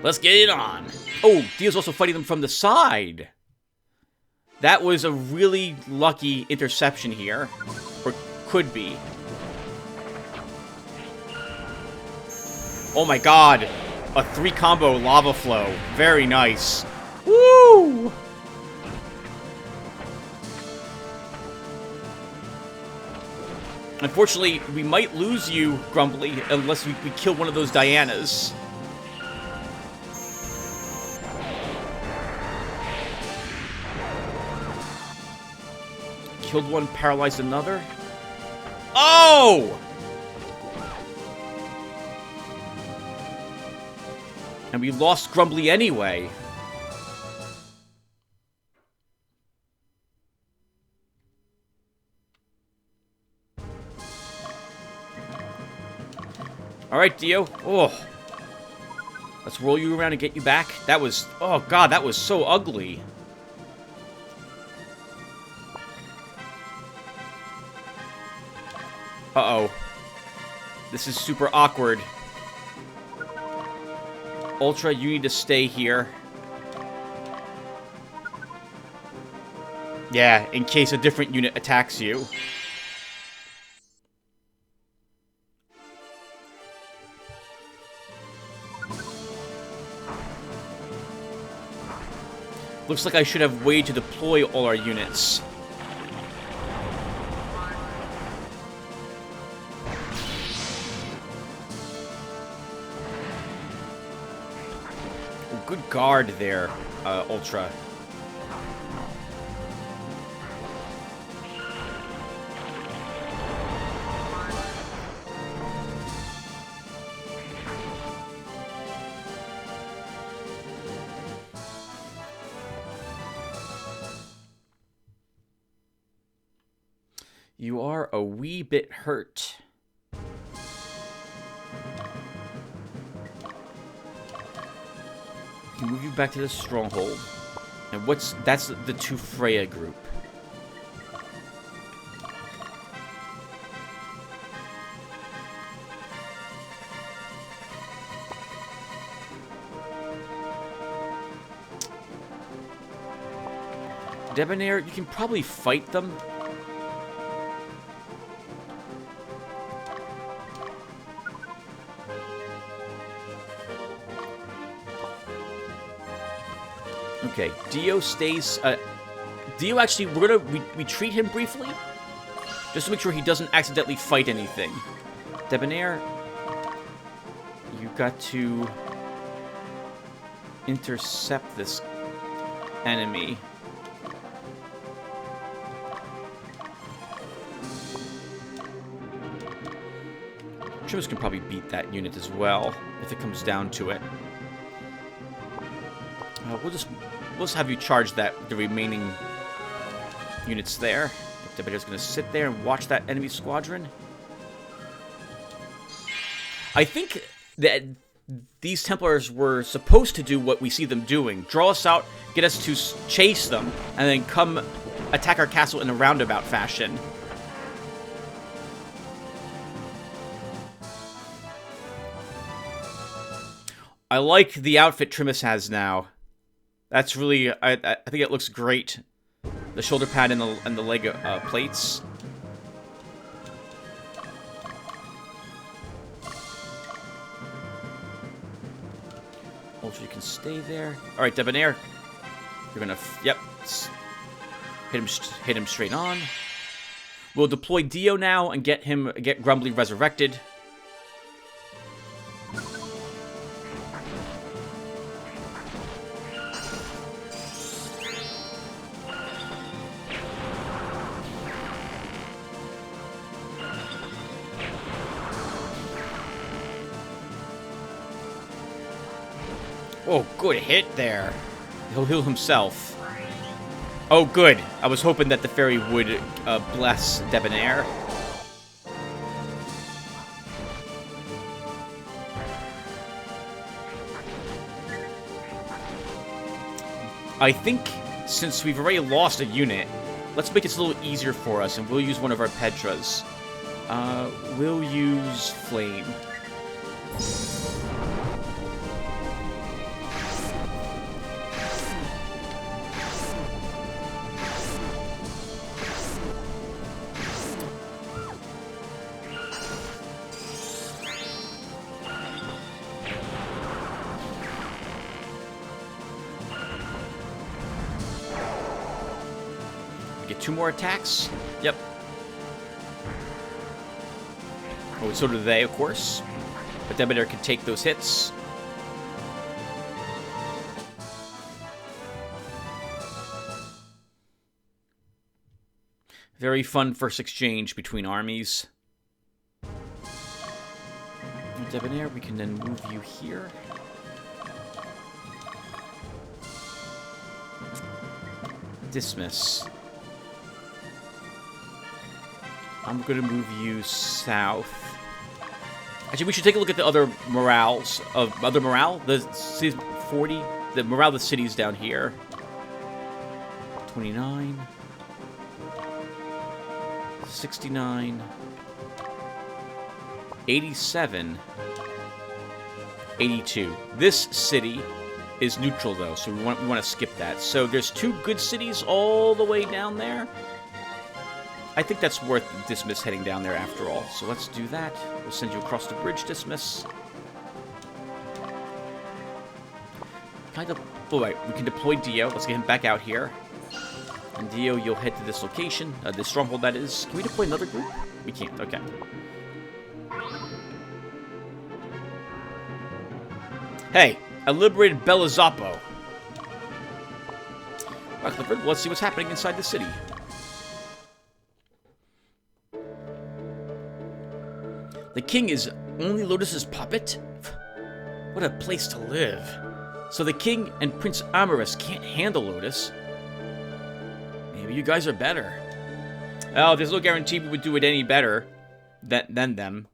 Let's get it on. Oh, Dio's also fighting them from the side. That was a really lucky interception here. Or could be. Oh my god. A 3-combo lava flow. Very nice. Woo! Unfortunately, we might lose you, Grumbly, unless we kill one of those Dianas. Killed one, paralyzed another. Oh! And we lost Grumbly anyway. Alright, Dio. Oh. Let's roll you around and get you back. That was... Oh, God, that was so ugly. Uh-oh. This is super awkward. Ultra, you need to stay here. Yeah, in case a different unit attacks you. Looks like I should have waited to deploy all our units. Oh, good guard there, Ultra. You are a wee bit hurt. Can move you back to the stronghold. And that's the 2 Freya group. Debonair, you can probably fight them. Okay, Dio stays... Dio actually, we're gonna retreat him briefly. Just to make sure he doesn't accidentally fight anything. Debonair, you got to intercept this enemy. Trimus can probably beat that unit as well, if it comes down to it. We'll just have you charge the remaining units there. Debater's gonna sit there and watch that enemy squadron. I think that these Templars were supposed to do what we see them doing. Draw us out, get us to chase them, and then come attack our castle in a roundabout fashion. I like the outfit Trimus has now. That's really, I think it looks great. The shoulder pad and the leg plates. Ultra, you can stay there. All right, Debonair, you're gonna, yep, hit him straight on. We'll deploy Dio now and get Grumbly resurrected. Oh, good hit there. He'll heal himself. Oh, good. I was hoping that the fairy would bless Debonair. I think since we've already lost a unit, let's make it a little easier for us, and we'll use one of our Petras. We'll use Flame. Get 2 more attacks. Yep. Oh, so do they, of course. But Debonair can take those hits. Very fun first exchange between armies. Debonair, we can then move you here. Dismiss. I'm going to move you south. Actually, we should take a look at the other morales of the cities 40. The morale of the cities down here. 29, 69, 87, 82. This city is neutral though, so we want to skip that. So there's 2 good cities all the way down there. I think that's worth Dismiss heading down there after all. So let's do that. We'll send you across the bridge, Dismiss. Oh, wait, we can deploy Dio. Let's get him back out here. And Dio, you'll head to this location. This stronghold, that is. Can we deploy another group? We can't. Okay. Hey, I liberated Bella Zoppo. Right, Clifford, let's see what's happening inside the city. The king is only Lotus's puppet? What a place to live. So the king and Prince Amorous can't handle Lotus. Maybe you guys are better. Well, there's no guarantee we would do it any better than them.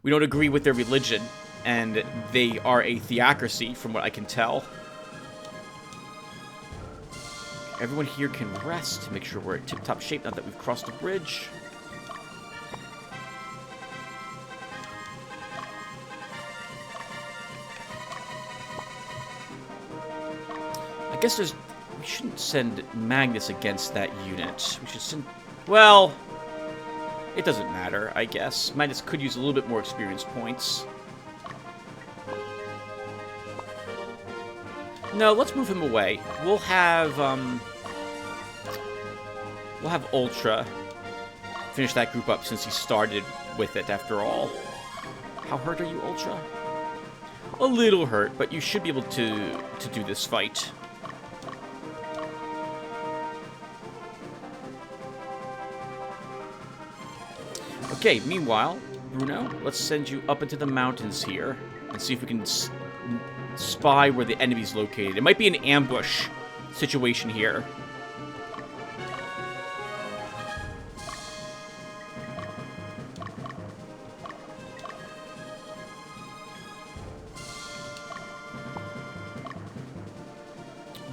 We don't agree with their religion, and they are a theocracy, from what I can tell. Everyone here can rest, make sure we're in tip-top shape now that we've crossed the bridge. I guess we shouldn't send Magnus against that unit. We should send... Well, it doesn't matter, I guess. Magnus could use a little bit more experience points. No, let's move him away. We'll have Ultra finish that group up since he started with it after all. How hurt are you, Ultra? A little hurt, but you should be able to do this fight. Okay, meanwhile, Bruno, let's send you up into the mountains here and see if we can spy where the enemy's located. It might be an ambush situation here.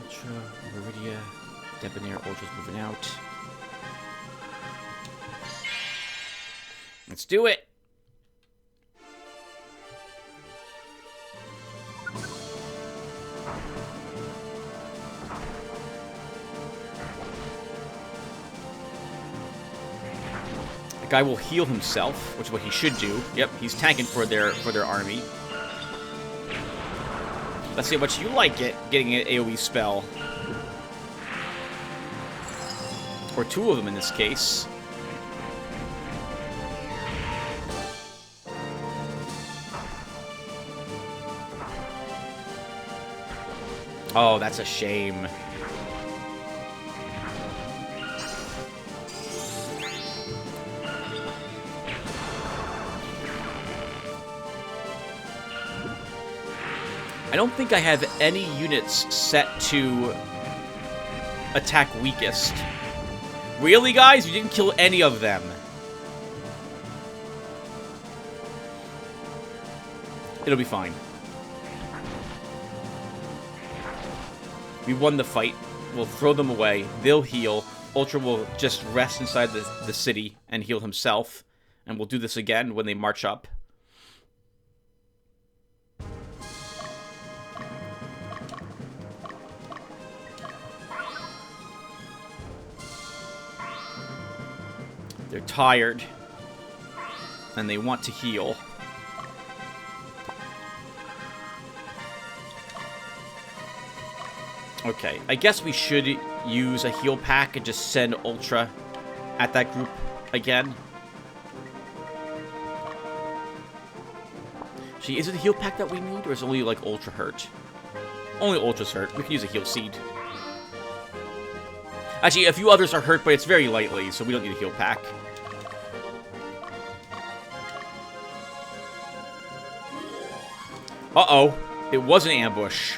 Ultra, Viridia, Debonair, Ultra's moving out. Let's do it! The guy will heal himself, which is what he should do. Yep, he's tanking for their army. Let's see how much you like it, getting an AoE spell. Or 2 of them in this case. Oh, that's a shame. don't think I have any units set to attack weakest. Really, guys? You didn't kill any of them. It'll be fine. We won the fight. We'll throw them away. They'll heal. Ultra will just rest inside the city and heal himself. And we'll do this again when they march up. They're tired. And they want to heal. Okay, I guess we should use a heal pack and just send Ultra at that group again. Actually, is it a heal pack that we need, or is it only, like, Ultra hurt? Only Ultra's hurt. We can use a heal seed. Actually, a few others are hurt, but it's very lightly, so we don't need a heal pack. Uh-oh. It was an ambush.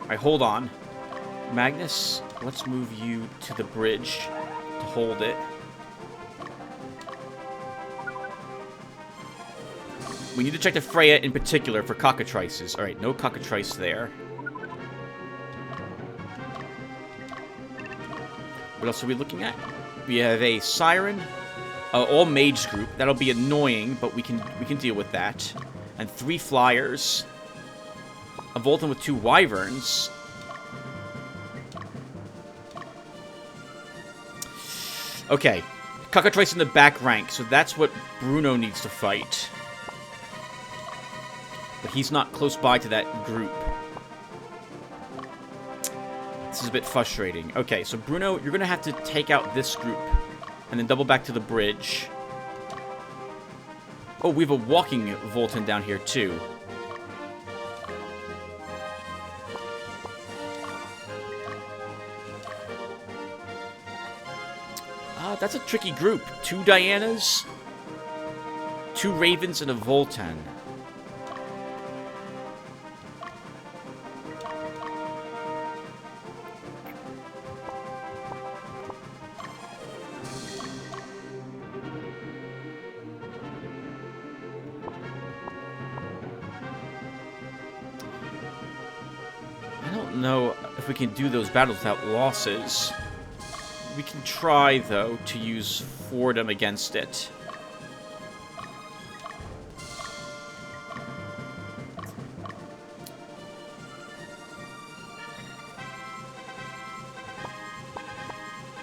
Alright, hold on. Magnus, let's move you to the bridge to hold it. We need to check the Freya in particular for cockatrices. Alright, no cockatrice there. What else are we looking at? We have a Siren, all mage group. That'll be annoying, but we can deal with that. And 3 flyers. A Volton with 2 wyverns. Okay, cockatrice in the back rank, so that's what Bruno needs to fight. But he's not close by to that group. This is a bit frustrating. Okay, so Bruno, you're going to have to take out this group. And then double back to the bridge. Oh, we have a walking Volton down here, too. That's a tricky group. 2 Dianas, 2 Ravens, and a Voltan. I don't know if we can do those battles without losses. We can try, though, to use Fordham against it.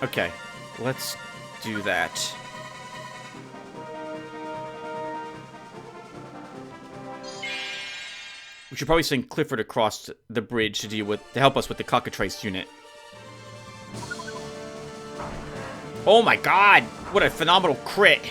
Okay, let's do that. We should probably send Clifford across the bridge to help us with the cockatrice unit. Oh my god! What a phenomenal crit!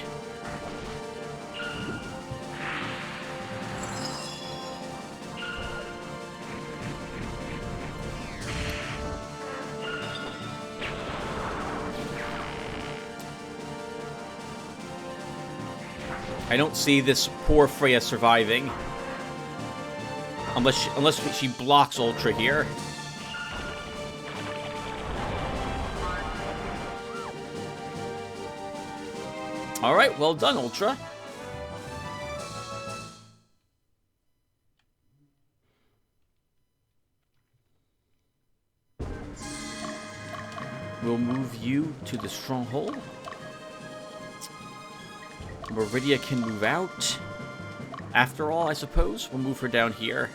I don't see this poor Freya surviving. Unless she blocks Ultra here. Alright, well done, Ultra. We'll move you to the stronghold. Meridia can move out. After all, I suppose. We'll move her down here.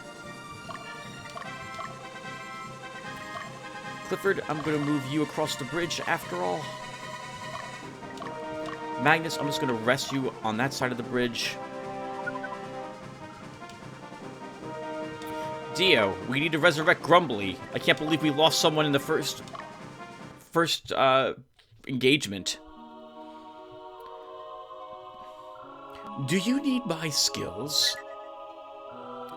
Clifford, I'm going to move you across the bridge after all. Magnus, I'm just going to rest you on that side of the bridge. Dio, we need to resurrect Grumbly. I can't believe we lost someone in the first engagement. Do you need my skills?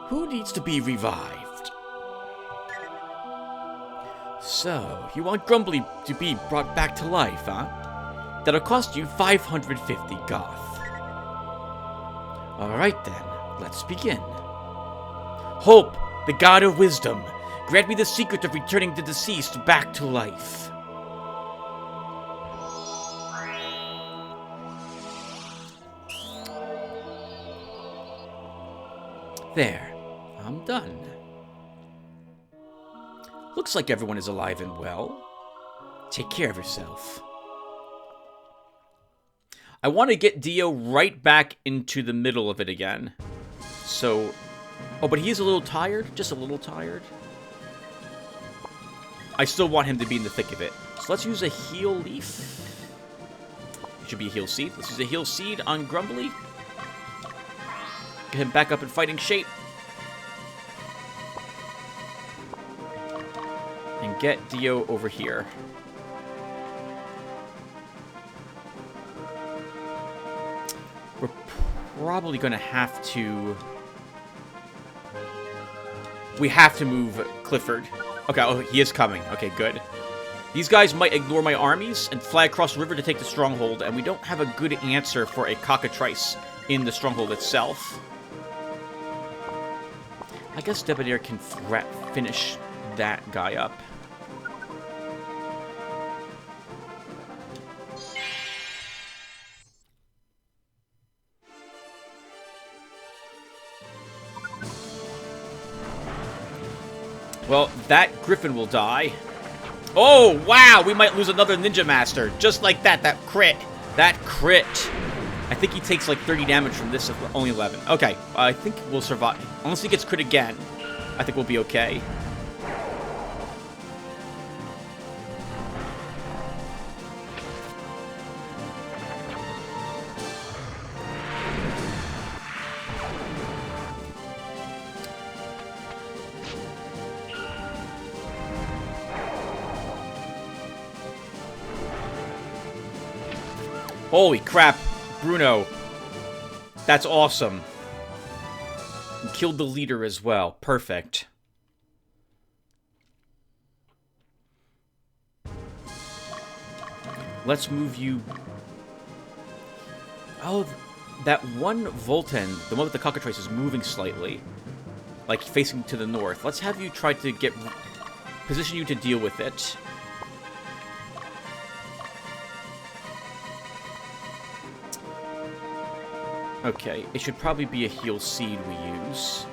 Who needs to be revived? So, you want Grumbly to be brought back to life, huh? That'll cost you 550 Goth. Alright then, let's begin. Hope, the god of wisdom, grant me the secret of returning the deceased back to life. There. I'm done. Looks like everyone is alive and well. Take care of yourself. I want to get Dio right back into the middle of it again. So... Oh, but he is a little tired. Just a little tired. I still want him to be in the thick of it. So let's use a heal leaf. It should be a heal seed. Let's use a heal seed on Grumbly. Get him back up in fighting shape. And get Dio over here. We're probably going to have to... We have to move Clifford. Okay, oh, he is coming. Okay, good. These guys might ignore my armies and fly across the river to take the stronghold, and we don't have a good answer for a cockatrice in the stronghold itself. I guess Debonair can finish that guy up. Well, that Griffin will die. Oh, wow! We might lose another Ninja Master. Just like that. That crit. That crit. I think he takes like 30 damage from this, only 11. Okay, I think we'll survive. Unless he gets crit again, I think we'll be okay. Holy crap, Bruno. That's awesome. You killed the leader as well. Perfect. Let's move you... Oh, that one Volten, the one with the cockatrice, is moving slightly. Like, facing to the north. Let's have you try to get... Position you to deal with it. Okay, it should probably be a heal seed we use.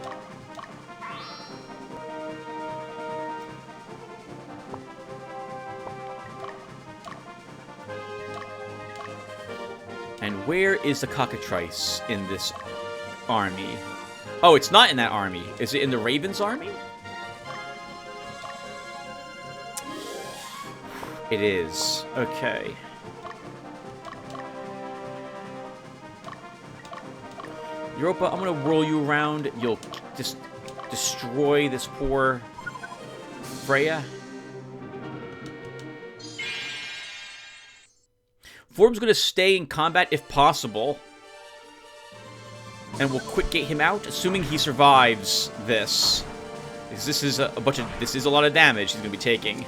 And where is the cockatrice in this army? Oh, it's not in that army. Is it in the Raven's army? It is. Okay. Europa, I'm gonna whirl you around. You'll just destroy this poor Freya. Form's gonna stay in combat if possible. And we'll quick gate him out, assuming he survives this. Because this is this is a lot of damage he's gonna be taking.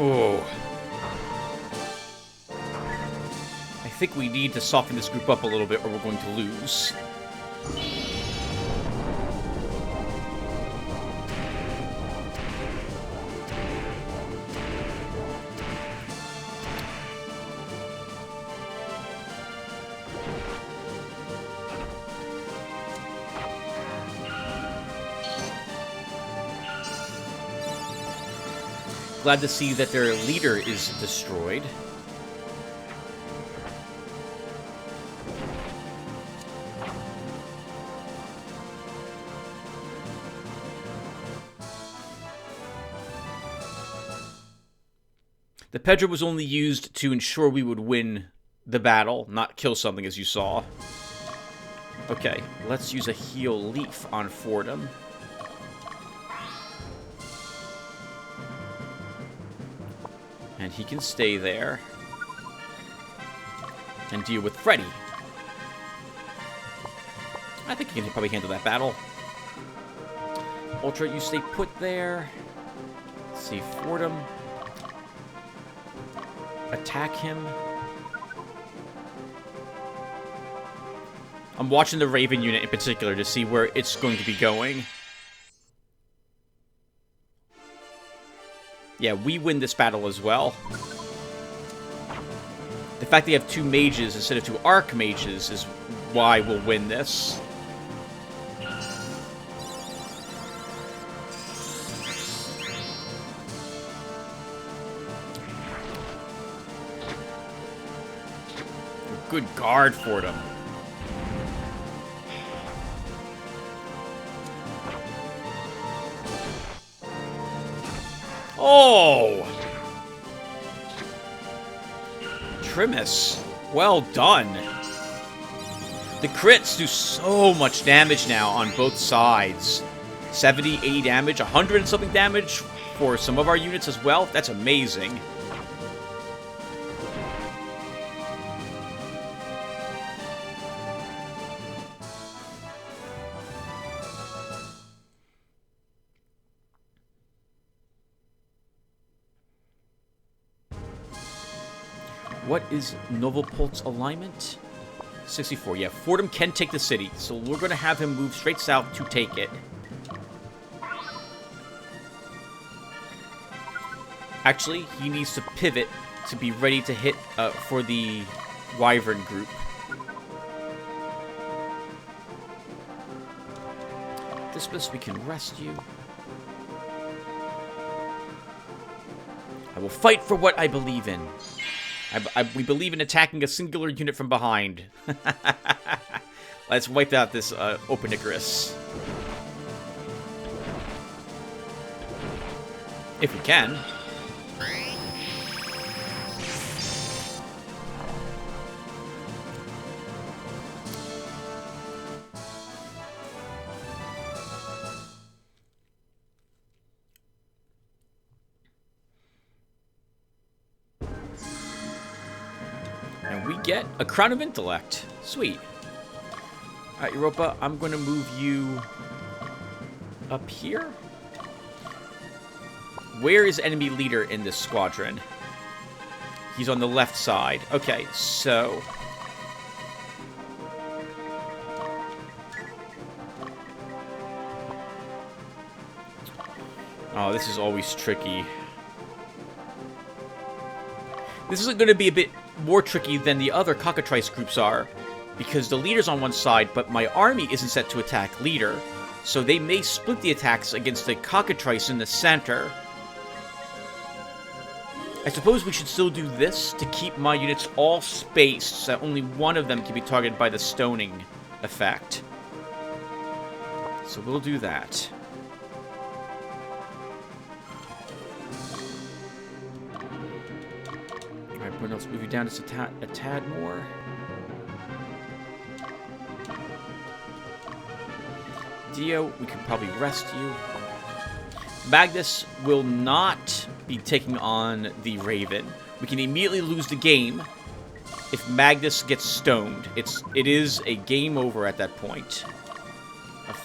Oh. I think we need to soften this group up a little bit or we're going to lose. Glad to see that their leader is destroyed. The Pedro was only used to ensure we would win the battle, not kill something, as you saw. Okay, let's use a heal leaf on Fordham. And he can stay there. And deal with Freddy. I think he can probably handle that battle. Ultra, you stay put there. Let's see, Fordham. Attack him. I'm watching the Raven unit in particular to see where it's going to be going. Yeah, we win this battle as well. The fact they have 2 mages instead of 2 archmages is why we'll win this. Good guard for them. Oh! Trimus. Well done. The crits do so much damage now on both sides. 70, 80 damage, 100 and something damage for some of our units as well. That's amazing. What is Novelpolt's alignment? 64. Yeah, Fordham can take the city, so we're going to have him move straight south to take it. Actually, he needs to pivot to be ready to hit for the Wyvern group. Dismas, we can rest you. I will fight for what I believe in. We believe in attacking a singular unit from behind. Let's wipe out this Open Icarus. If we can. And we get a Crown of Intellect. Sweet. Alright, Europa, I'm going to move you up here. Where is enemy leader in this squadron? He's on the left side. Okay, so... Oh, this is always tricky. This is going to be a bit more tricky than the other cockatrice groups are, because the leader's on one side, but my army isn't set to attack leader, so they may split the attacks against the cockatrice in the center. I suppose we should still do this to keep my units all spaced, so that only one of them can be targeted by the stoning effect. So we'll do that. Alright, Bruno, let's move you down just a tad more. Dio, we can probably rest you. Magnus will not be taking on the Raven. We can immediately lose the game if Magnus gets stoned. It is a game over at that point.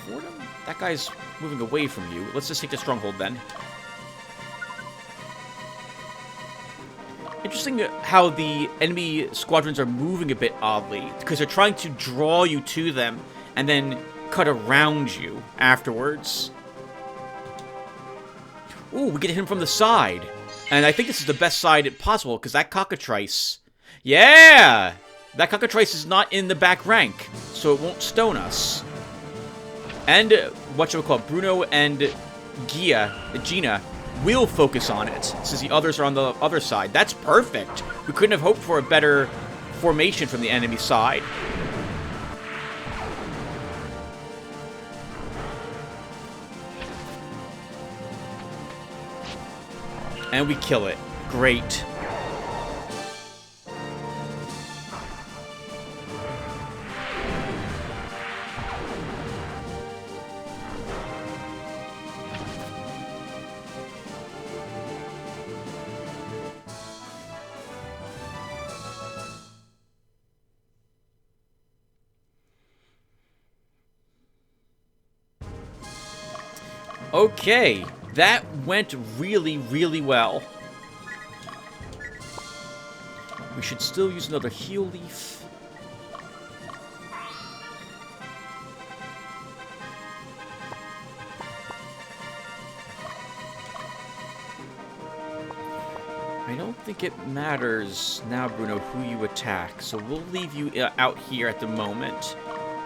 Fordham? That guy's moving away from you. Let's just take the stronghold then. Interesting how the enemy squadrons are moving a bit oddly, because they're trying to draw you to them and then cut around you afterwards. Ooh, we get him from the side. And I think this is the best side possible, because that cockatrice... Yeah! That cockatrice is not in the back rank, so it won't stone us. And, whatchamacallit, Bruno and Gina will focus on it, since the others are on the other side. That's perfect. We couldn't have hoped for a better formation from the enemy side. And we kill it. Great. Okay, that went really, really well. We should still use another heal leaf. I don't think it matters now, Bruno, who you attack, so we'll leave you out here at the moment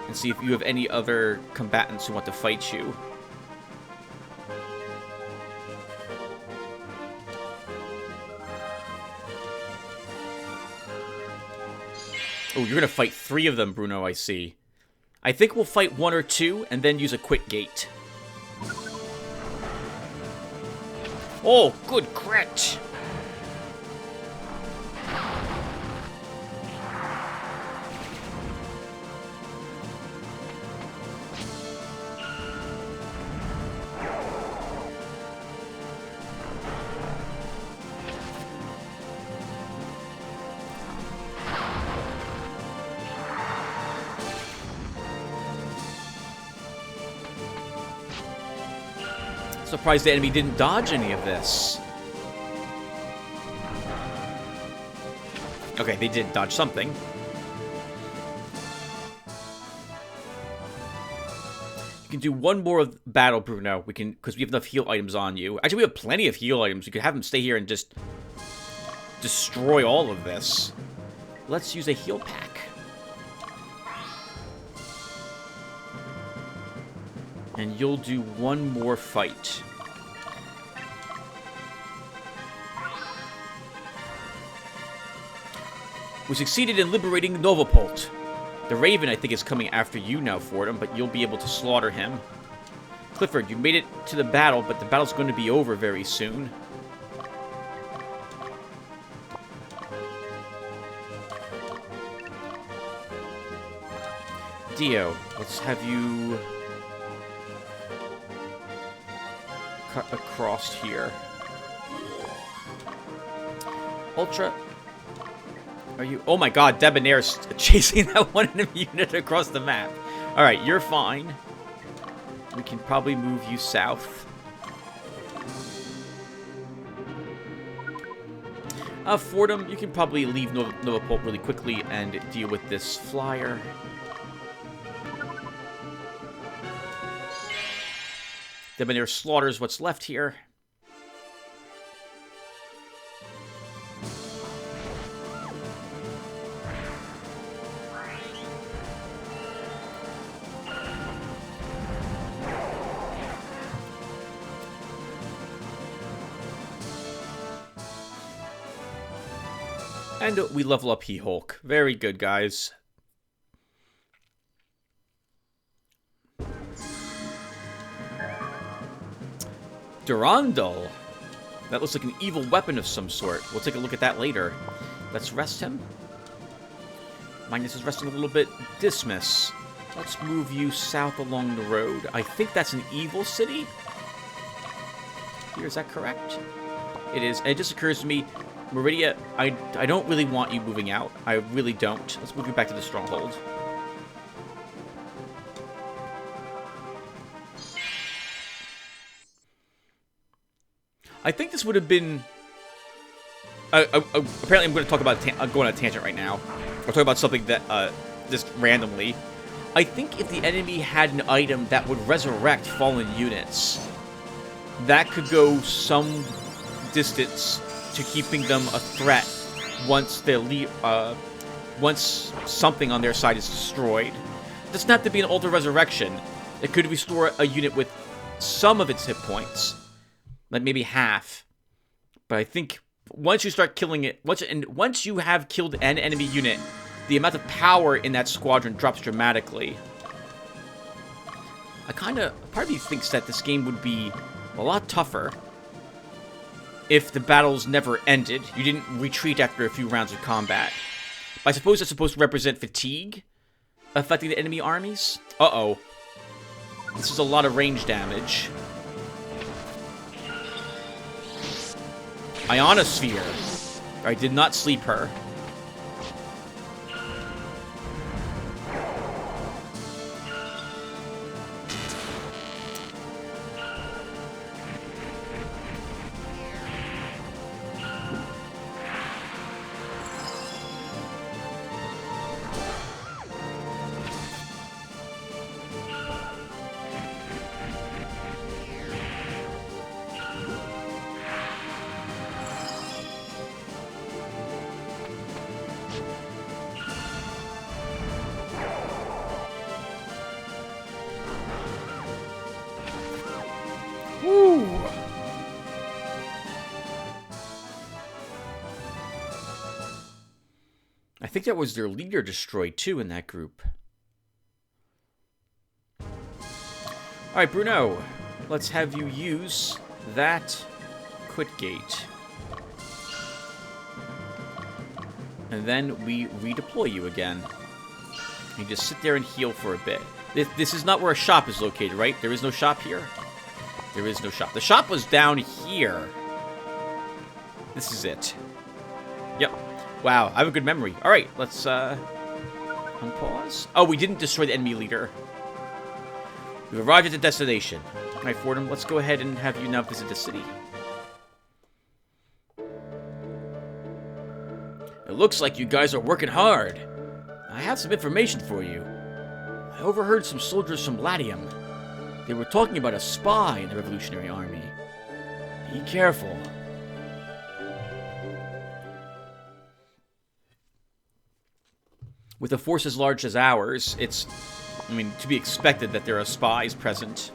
and see if you have any other combatants who want to fight you. Oh, you're gonna fight 3 of them, Bruno, I see. I think we'll fight 1 or 2 and then use a quick gate. Oh, good crit! Surprised the enemy didn't dodge any of this. Okay, they did dodge something. You can do one more of battle, Bruno. We can, because we have enough heal items on you. Actually, we have plenty of heal items. You could have them stay here and just destroy all of this. Let's use a heal pack. And you'll do one more fight. We succeeded in liberating Novopult. The Raven, I think, is coming after you now, Fordham, but you'll be able to slaughter him. Clifford, you made it to the battle, but the battle's going to be over very soon. Dio, let's have you cut across here. Ultra, are you? Oh my God, Debonair's chasing that one enemy unit across the map. All right, you're fine. We can probably move you south. Fordham, you can probably leave Novopult really quickly and deal with this flyer. Debonair slaughters what's left here. And we level up He-Hulk. Very good, guys. Durandal. That looks like an evil weapon of some sort. We'll take a look at that later. Let's rest him. Magnus is resting a little bit. Dismiss. Let's move you south along the road. I think that's an evil city. Here, is that correct? It is. And it just occurs to me, Meridia, I don't really want you moving out. I really don't. Let's move you back to the stronghold. I think this would have been... apparently I'm going to talk about... I'm going on a tangent right now. I'll talk about something that... just randomly. I think if the enemy had an item that would resurrect fallen units, that could go some distance to keeping them a threat once once something on their side is destroyed. It doesn't have to be an Altar Resurrection. It could restore a unit with some of its hit points. Like maybe half. But I think once you start killing it, once you have killed an enemy unit, the amount of power in that squadron drops dramatically. Part of me thinks that this game would be a lot tougher if the battles never ended. You didn't retreat after a few rounds of combat. But I suppose that's supposed to represent fatigue affecting the enemy armies? Uh-oh. This is a lot of range damage. Ionosphere. I did not sleep her. I think that was their leader destroyed, too, in that group. Alright, Bruno. Let's have you use that quit gate. And then we redeploy you again. You just sit there and heal for a bit. This is not where a shop is located, right? There is no shop here? There is no shop. The shop was down here. This is it. Yep. Wow, I have a good memory. Alright, let's, unpause. Oh, we didn't destroy the enemy leader. We've arrived at the destination. Alright, Fordham, let's go ahead and have you now visit the city. It looks like you guys are working hard. I have some information for you. I overheard some soldiers from Latium. They were talking about a spy in the Revolutionary Army. Be careful. With a force as large as ours, it's, to be expected that there are spies present.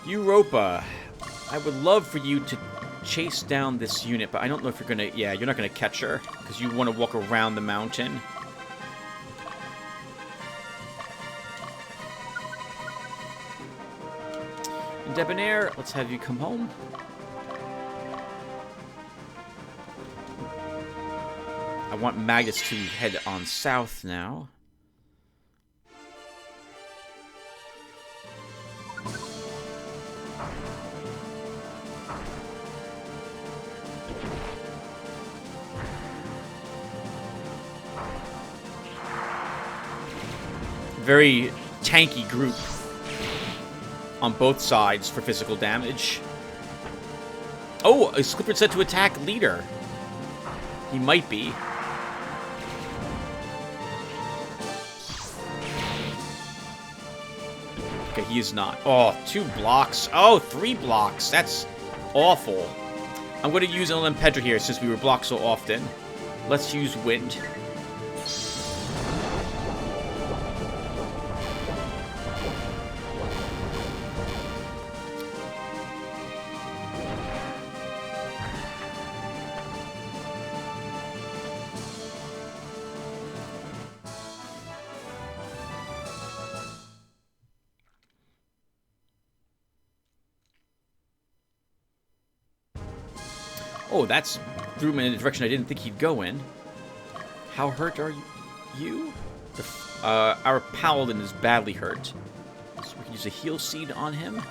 Europa, I would love for you to chase down this unit, but I don't know if you're gonna, you're not gonna catch her, because you want to walk around the mountain. And Debonair, let's have you come home. I want Magnus to head on south now. Very tanky group on both sides for physical damage. Oh, is Clifford set to attack leader? He might be. Okay, he is not. Oh, 2 blocks. Oh, 3 blocks. That's awful. I'm going to use LM Pedra here since we were blocked so often. Let's use wind. Oh, that's threw him in a direction I didn't think he'd go in. How hurt are you? Our paladin is badly hurt. So we can use a heal seed on him.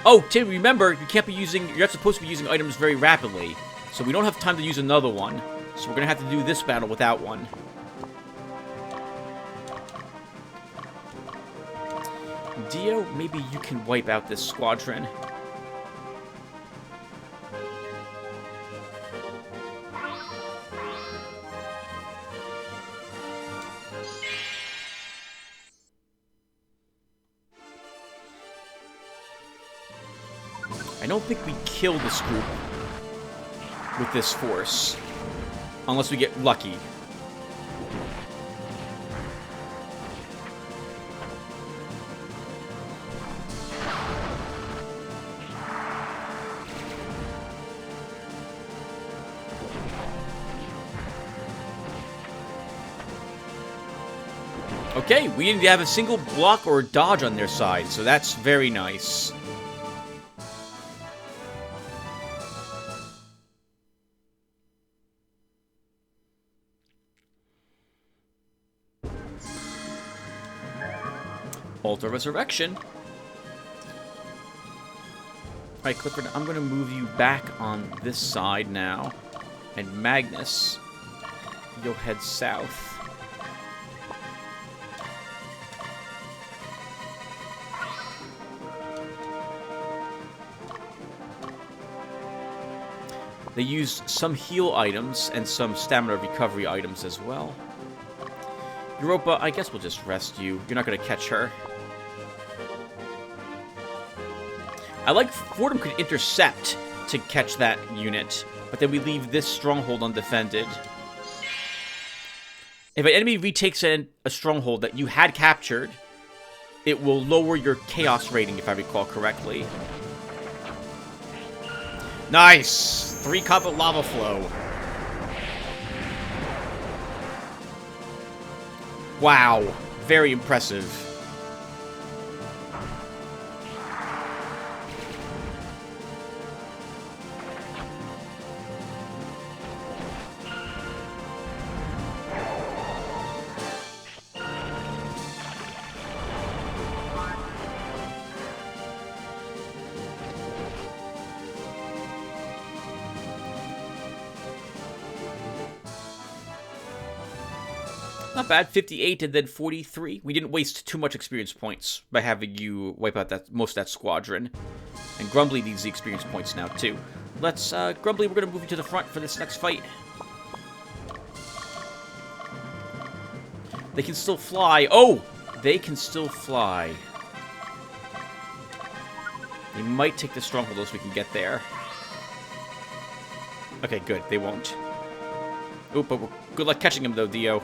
Oh, Tim, remember, you can't be using, you're not supposed to be using items very rapidly. So we don't have time to use another one. So we're going to have to do this battle without one. Dio, maybe you can wipe out this squadron. I don't think we kill this group with this force, unless we get lucky. Okay, we didn't have a single block or dodge on their side, so that's very nice. Altar Resurrection. Alright, Clifford, I'm going to move you back on this side now. And Magnus, you'll head south. They use some heal items and some stamina recovery items as well. Europa, I guess we'll just rest you. You're not going to catch her. I like Fordham could intercept to catch that unit, but then we leave this stronghold undefended. If an enemy retakes a stronghold that you had captured, it will lower your chaos rating, if I recall correctly. Nice! 3-cup lava flow. Wow. Very impressive. Not bad, 58 and then 43. We didn't waste too much experience points by having you wipe out most of that squadron. And Grumbly needs the experience points now, too. Let's, Grumbly, we're going to move you to the front for this next fight. They can still fly. Oh! They can still fly. They might take the stronghold as we can get there. Okay, good. They won't. Oh, but good luck catching him, though, Dio.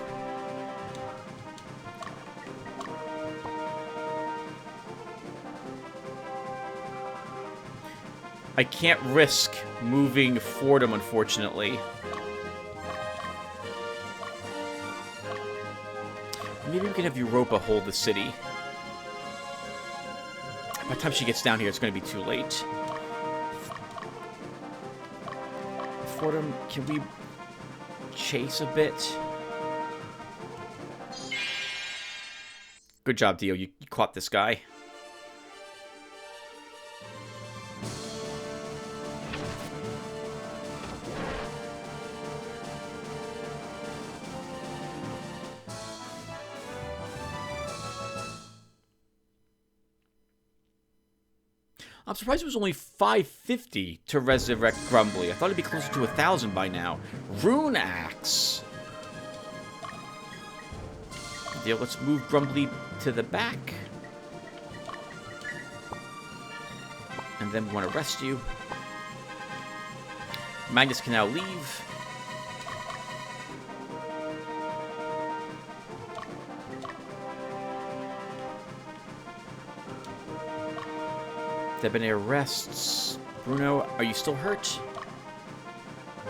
I can't risk moving Fordham, unfortunately. Maybe we can have Europa hold the city. By the time she gets down here, it's going to be too late. Fordham, can we chase a bit? Good job, Dio. You caught this guy. I'm surprised it was only 550 to resurrect Grumbly. I thought it'd be closer to 1,000 by now. Rune Axe. Deal. Let's move Grumbly to the back. And then we want to rest you. Magnus can now leave. Debonair rests. Bruno, are you still hurt?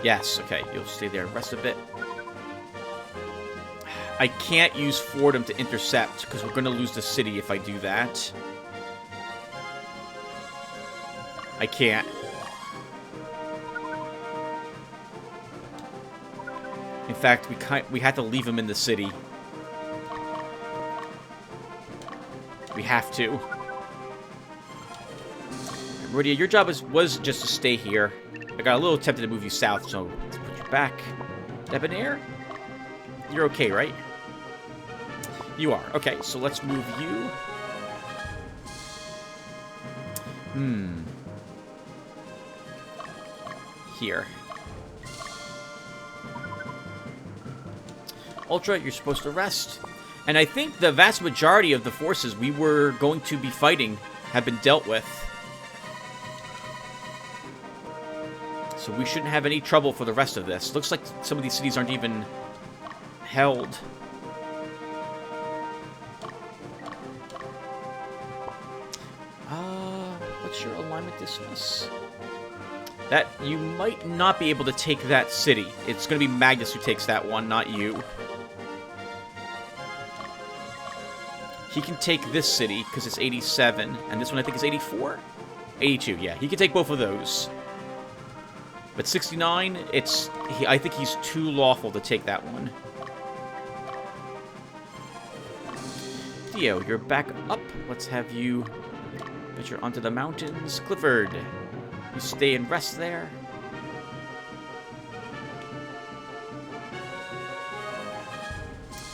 Yes, okay. You'll stay there and rest a bit. I can't use Fordham to intercept, because we're going to lose the city if I do that. I can't. In fact, we had to leave him in the city. We have to. Meridia, your job was just to stay here. I got a little tempted to move you south, so let's put you back. Debonair? You're okay, right? You are. Okay, so let's move you. Here. Ultra, you're supposed to rest. And I think the vast majority of the forces we were going to be fighting have been dealt with. So we shouldn't have any trouble for the rest of this. Looks like some of these cities aren't even held. What's your alignment dismiss? That, you might not be able to take that city. It's going to be Magnus who takes that one, not you. He can take this city, because it's 87, and this one I think is 84? 82, yeah. He can take both of those. But 69, I think he's too lawful to take that one. Theo, you're back up. Let's have you venture onto the mountains. Clifford, you stay and rest there.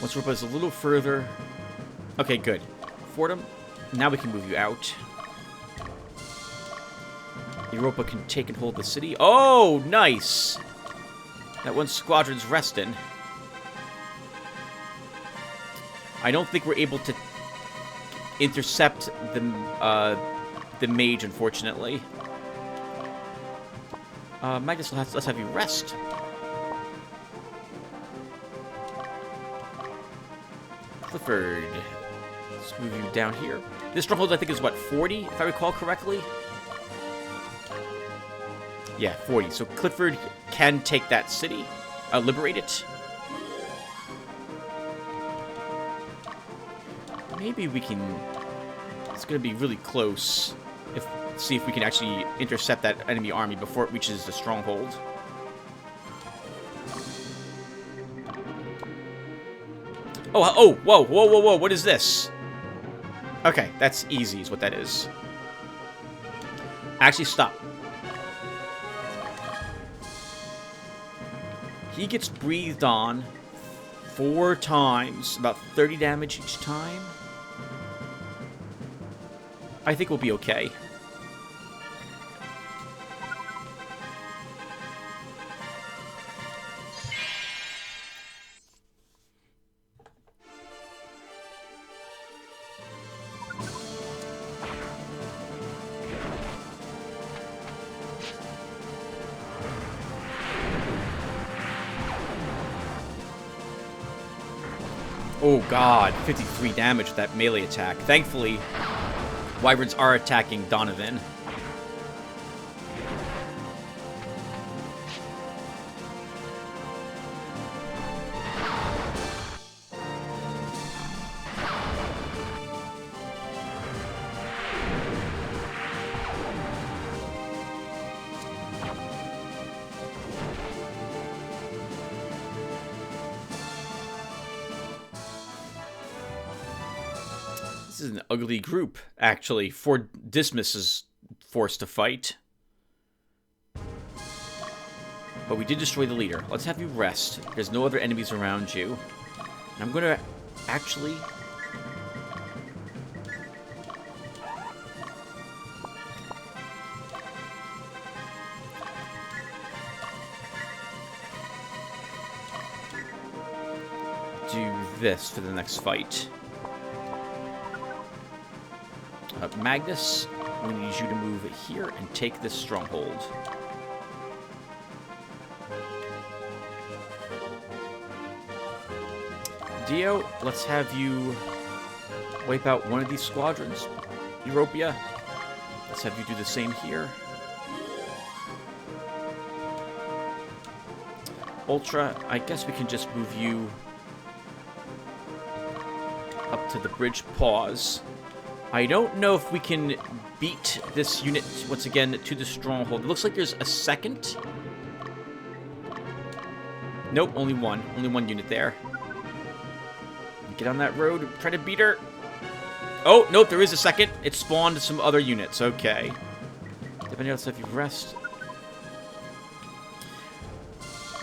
Once Rupa's a little further. Okay, good. Fordham, now we can move you out. Europa can take and hold the city. Oh, nice! That one squadron's resting. I don't think we're able to intercept the mage, unfortunately. Magnus, let's have you rest. Clifford. Let's move you down here. This stronghold, I think, is, what, 40, if I recall correctly? Yeah, 40. So Clifford can take that city, liberate it. Maybe we can... It's going to be really close. See if we can actually intercept that enemy army before it reaches the stronghold. Oh, whoa, what is this? Okay, that's easy is what that is. Actually, stop. He gets breathed on 4 times, about 30 damage each time. I think we'll be okay. Oh god, 53 damage with that melee attack. Thankfully, Wyverns are attacking Donovan. This is an ugly group, actually. For Dismas is forced to fight. But we did destroy the leader. Let's have you rest. There's no other enemies around you. And I'm going to actually... do this for the next fight. Magnus, we need you to move here and take this stronghold. Dio, let's have you wipe out one of these squadrons. Europia, let's have you do the same here. Ultra, I guess we can just move you up to the bridge pause. I don't know if we can beat this unit, once again, to the stronghold. It looks like there's a second. Nope, only one. Only one unit there. Get on that road, try to beat her. Oh, nope, there is a second. It spawned some other units, okay. Depending on if you rest.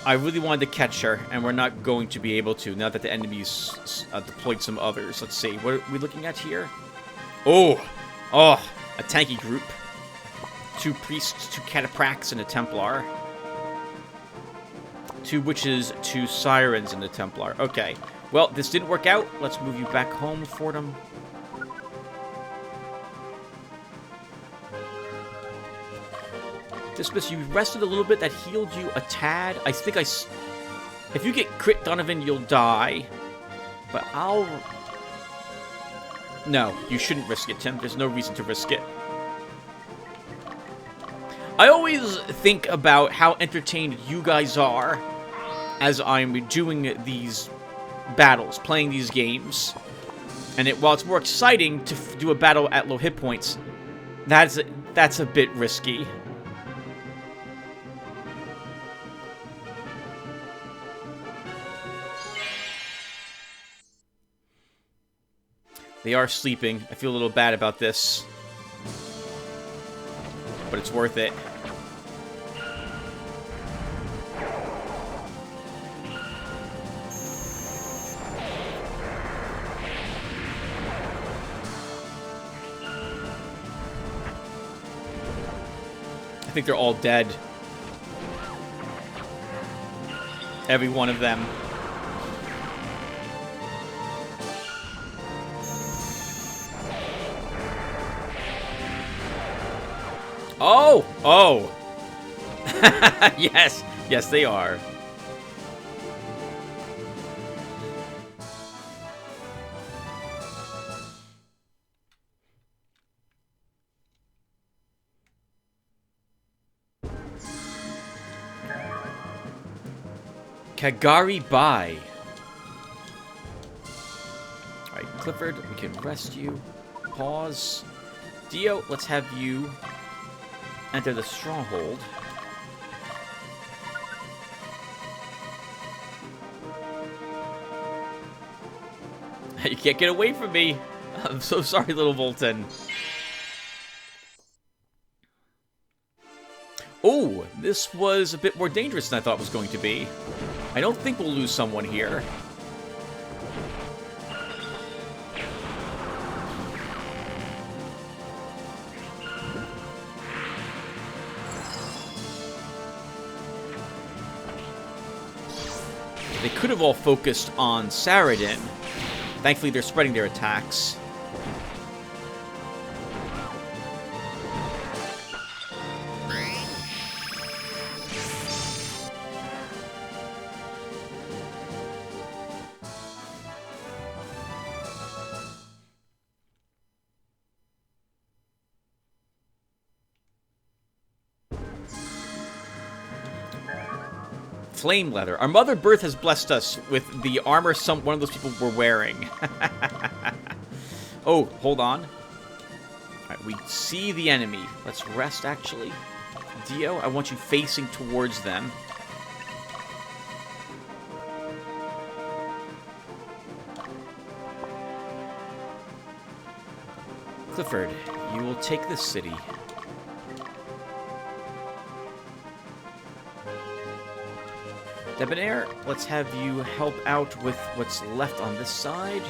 I really wanted to catch her, and we're not going to be able to, now that the enemy's deployed some others. Let's see, what are we looking at here? Oh, a tanky group. 2 priests, 2 cataprax, and a Templar. 2 witches, 2 sirens, and a Templar. Okay, well, this didn't work out. Let's move you back home, Fordham. Dismas, you rested a little bit. That healed you a tad. I think if you get crit Donovan, you'll die. But I'll... No, you shouldn't risk it, Tim. There's no reason to risk it. I always think about how entertained you guys are as I'm doing these battles, playing these games. And while it's more exciting to do a battle at low hit points, that's a bit risky. They are sleeping. I feel a little bad about this. But it's worth it. I think they're all dead. Every one of them. Oh! Oh! Yes! Yes, they are. Kagari Bai. Alright, Clifford, we can rest you. Pause. Dio, let's have you enter the stronghold. You can't get away from me. I'm so sorry, little Volton. Oh, this was a bit more dangerous than I thought it was going to be. I don't think we'll lose someone here. They could have all focused on Saradin. Thankfully, they're spreading their attacks. Flame leather. Our mother birth has blessed us with the armor one of those people were wearing. Oh, hold on. Alright, we see the enemy. Let's rest, actually. Dio, I want you facing towards them. Clifford, you will take this city. Debonair, let's have you help out with what's left on this side.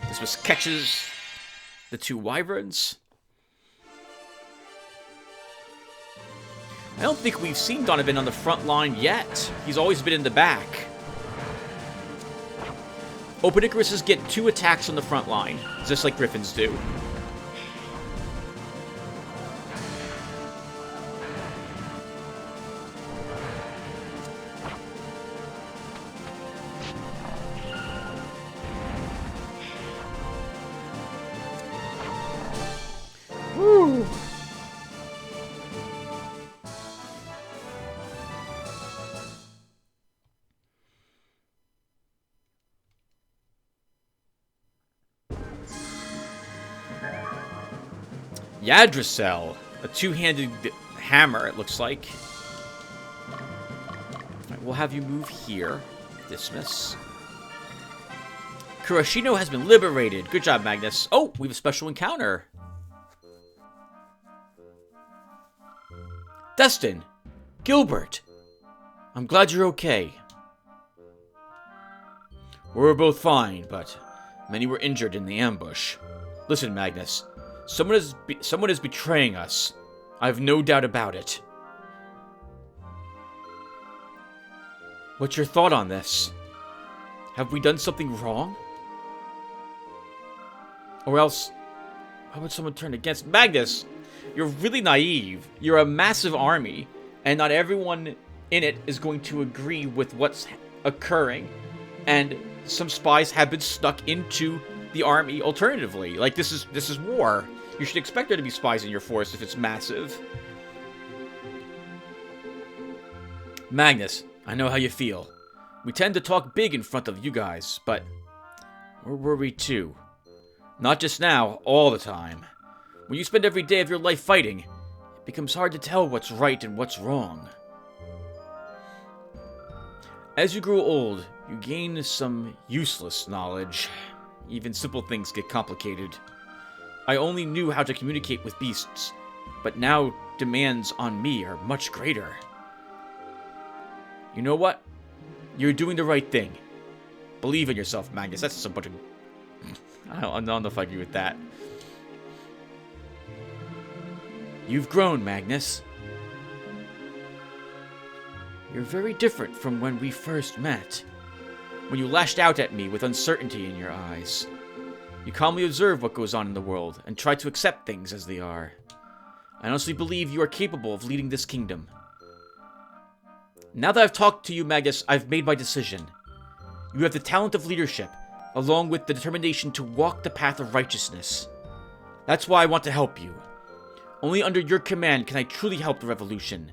This was catches the two wyverns. I don't think we've seen Donovan on the front line yet. He's always been in the back. Open Icaruses get 2 attacks on the front line, just like Griffins do. Woo! Yggdrasil, a 2-handed hammer, it looks like. Right, we'll have you move here. Dismiss. Kurashino has been liberated. Good job, Magnus. Oh, we have a special encounter. Destin. Gilbert. I'm glad you're okay. We're both fine, but many were injured in the ambush. Listen, Magnus. Someone is betraying us. I have no doubt about it. What's your thought on this? Have we done something wrong? Or else, why would someone turn against Magnus? You're really naive. You're a massive army, and not everyone in it is going to agree with what's occurring. And some spies have been stuck into the army alternatively. Like, this is war. You should expect there to be spies in your force if it's massive. Magnus, I know how you feel. We tend to talk big in front of you guys, but we're worried too. Not just now, all the time. When you spend every day of your life fighting, it becomes hard to tell what's right and what's wrong. As you grow old, you gain some useless knowledge. Even simple things get complicated. I only knew how to communicate with beasts, but now demands on me are much greater. You know what? You're doing the right thing. Believe in yourself, Magnus. That's just a bunch of... I don't know if I agree with that. You've grown, Magnus. You're very different from when we first met. When you lashed out at me with uncertainty in your eyes. You calmly observe what goes on in the world, and try to accept things as they are. I honestly believe you are capable of leading this kingdom. Now that I've talked to you, Magnus, I've made my decision. You have the talent of leadership, along with the determination to walk the path of righteousness. That's why I want to help you. Only under your command can I truly help the revolution.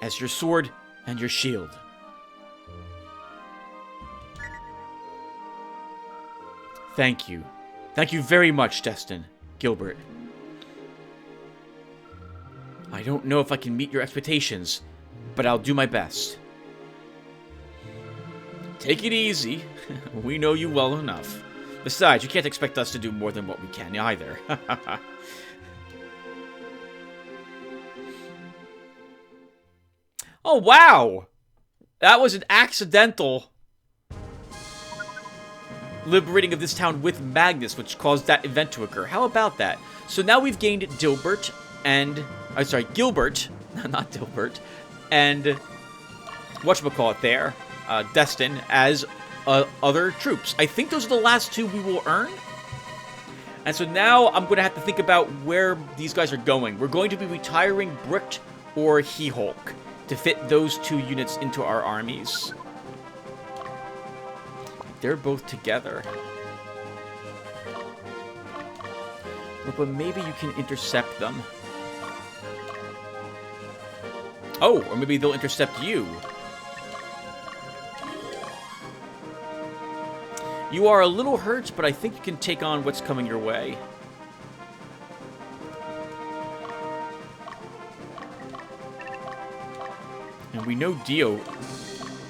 as your sword and your shield. Thank you. Thank you very much, Destin. Gilbert. I don't know if I can meet your expectations, but I'll do my best. Take it easy. We know you well enough. Besides, you can't expect us to do more than what we can either. Oh, wow! That was an accidental liberating of this town with Magnus, which caused that event to occur. How about that? So now we've gained Dilbert and... I'm sorry, Gilbert. Not Dilbert. And... whatchamacallit there. Destin as other troops. I think those are the last two we will earn. And so now I'm going to have to think about where these guys are going. We're going to be retiring Bricht or He-Hulk to fit those two units into our armies. They're both together. But maybe you can intercept them. Oh, or maybe they'll intercept you. You are a little hurt, but I think you can take on what's coming your way. And we know Dio,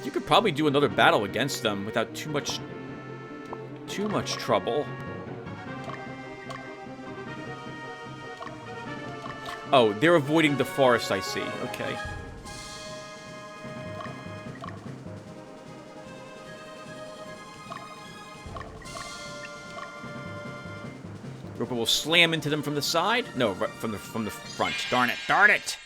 you could probably do another battle against them without too much trouble. Oh, they're avoiding the forest, I see. Okay. Roper will slam into them from the side. No, from the front. Darn it! Darn it!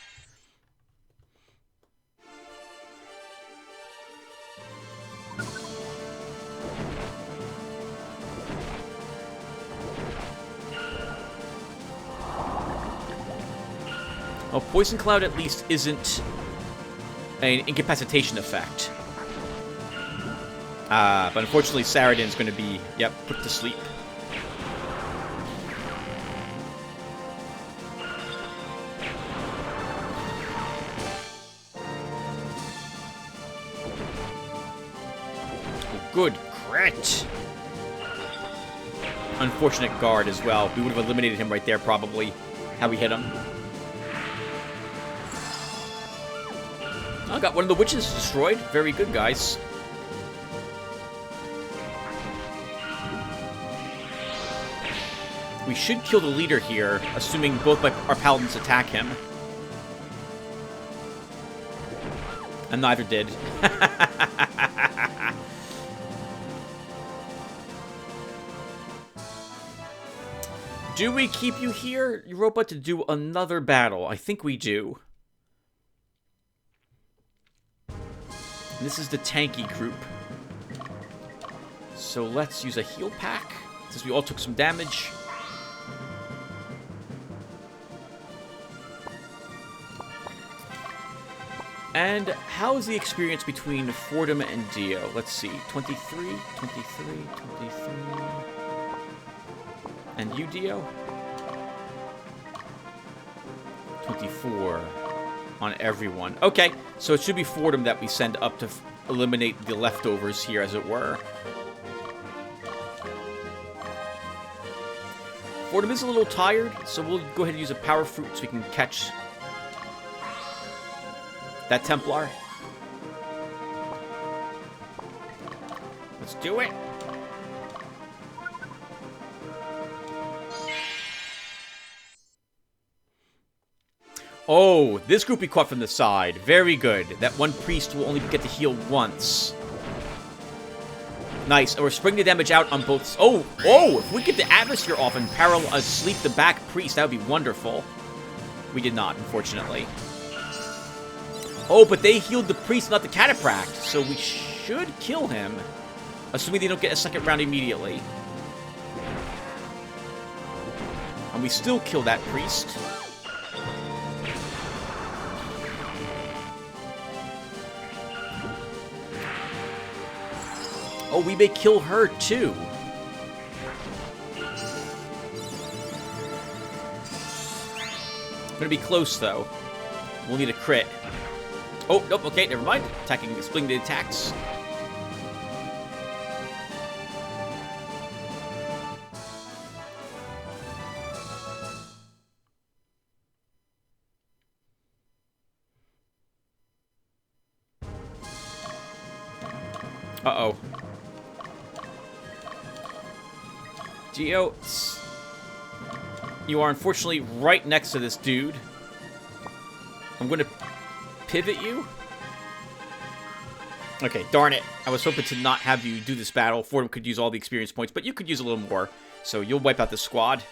Well, Poison Cloud at least isn't an incapacitation effect. But unfortunately, Saradin's going to be, yep, put to sleep. Good crit! Unfortunate guard as well. We would have eliminated him right there, probably. How we hit him. I got one of the witches destroyed. Very good, guys. We should kill the leader here, assuming both our paladins attack him. And neither did. Do we keep you here, Europa, to do another battle? I think we do. This is the tanky group. So let's use a heal pack, since we all took some damage. And how is the experience between Fordham and Dio? Let's see. 23, 23, 23. And you, Dio? 24 on everyone. Okay, so it should be Fordham that we send up to eliminate the leftovers here, as it were. Fordham is a little tired, so we'll go ahead and use a power fruit so we can catch that Templar. Let's do it. Oh, this group we caught from the side. Very good. That one priest will only get to heal once. Nice. And we're spreading the damage out on both... Oh! Oh! If we get the atmosphere off and sleep the back priest, that would be wonderful. We did not, unfortunately. Oh, but they healed the priest, not the cataphract. So we should kill him. Assuming they don't get a second round immediately. And we still kill that priest. Oh, we may kill her, too. Gonna be close, though. We'll need a crit. Oh, nope, okay, never mind. Attacking, splitting the attacks. Uh-oh. Geo, you are unfortunately right next to this dude. I'm going to pivot you. Okay, darn it. I was hoping to not have you do this battle. Fordham could use all the experience points, but you could use a little more. So you'll wipe out this squad.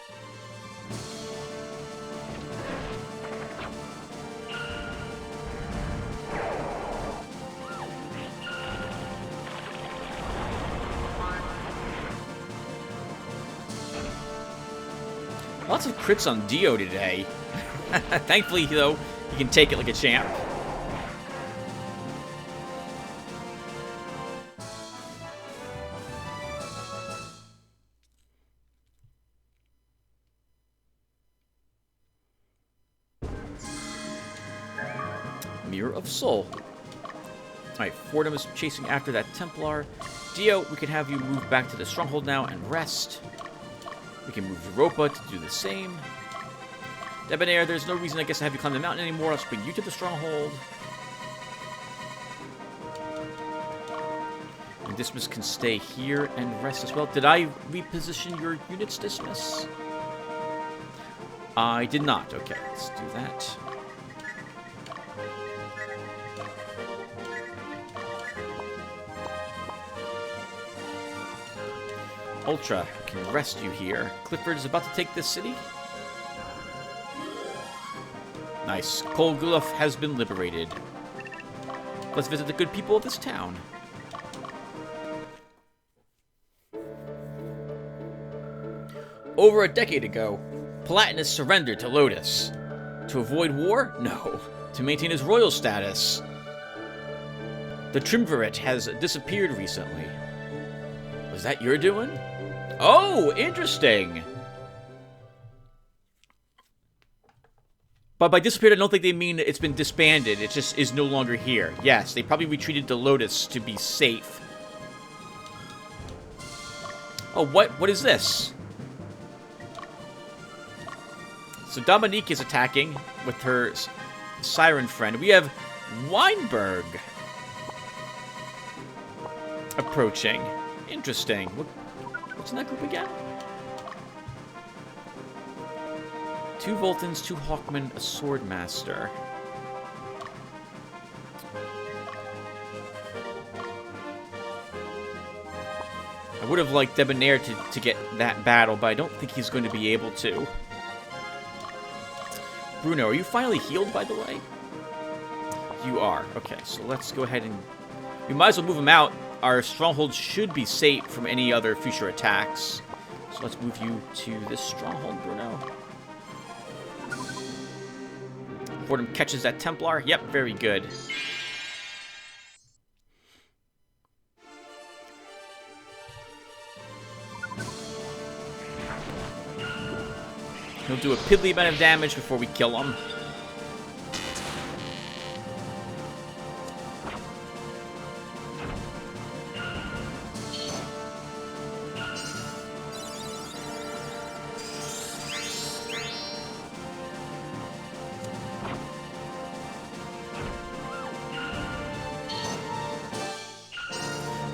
Lots of crits on Dio today. Thankfully, though, he can take it like a champ. Mirror of Soul. Alright, Fordham is chasing after that Templar. Dio, we can have you move back to the stronghold now and rest. We can move Europa to do the same. Debonair, there's no reason, I guess, to have you climb the mountain anymore. Let's bring you to the stronghold. And Dismas can stay here and rest as well. Did I reposition your units, Dismas? I did not. Okay, let's do that. Ultra can rest you here. Clifford is about to take this city. Nice. Kol Guluf has been liberated. Let's visit the good people of this town. Over a decade ago, Palatinus surrendered to Lotus. To avoid war? No. To maintain his royal status. The Triumvirate has disappeared recently. Was that your doing? Oh, interesting. But by disappeared, I don't think they mean it's been disbanded. It just is no longer here. Yes, they probably retreated to Lotus to be safe. Oh, what is this? So Dominique is attacking with her siren friend. We have Weinberg approaching. Interesting. What's in that group again? 2 Voltons, 2 Hawkmen, a Swordmaster. I would have liked Debonair to get that battle, but I don't think he's going to be able to. Bruno, are you finally healed, by the way? You are. Okay, so let's go ahead and... We might as well move him out. Our stronghold should be safe from any other future attacks. So let's move you to this stronghold, Bruno. Fordham catches that Templar. Yep, very good. He'll do a piddly amount of damage before we kill him.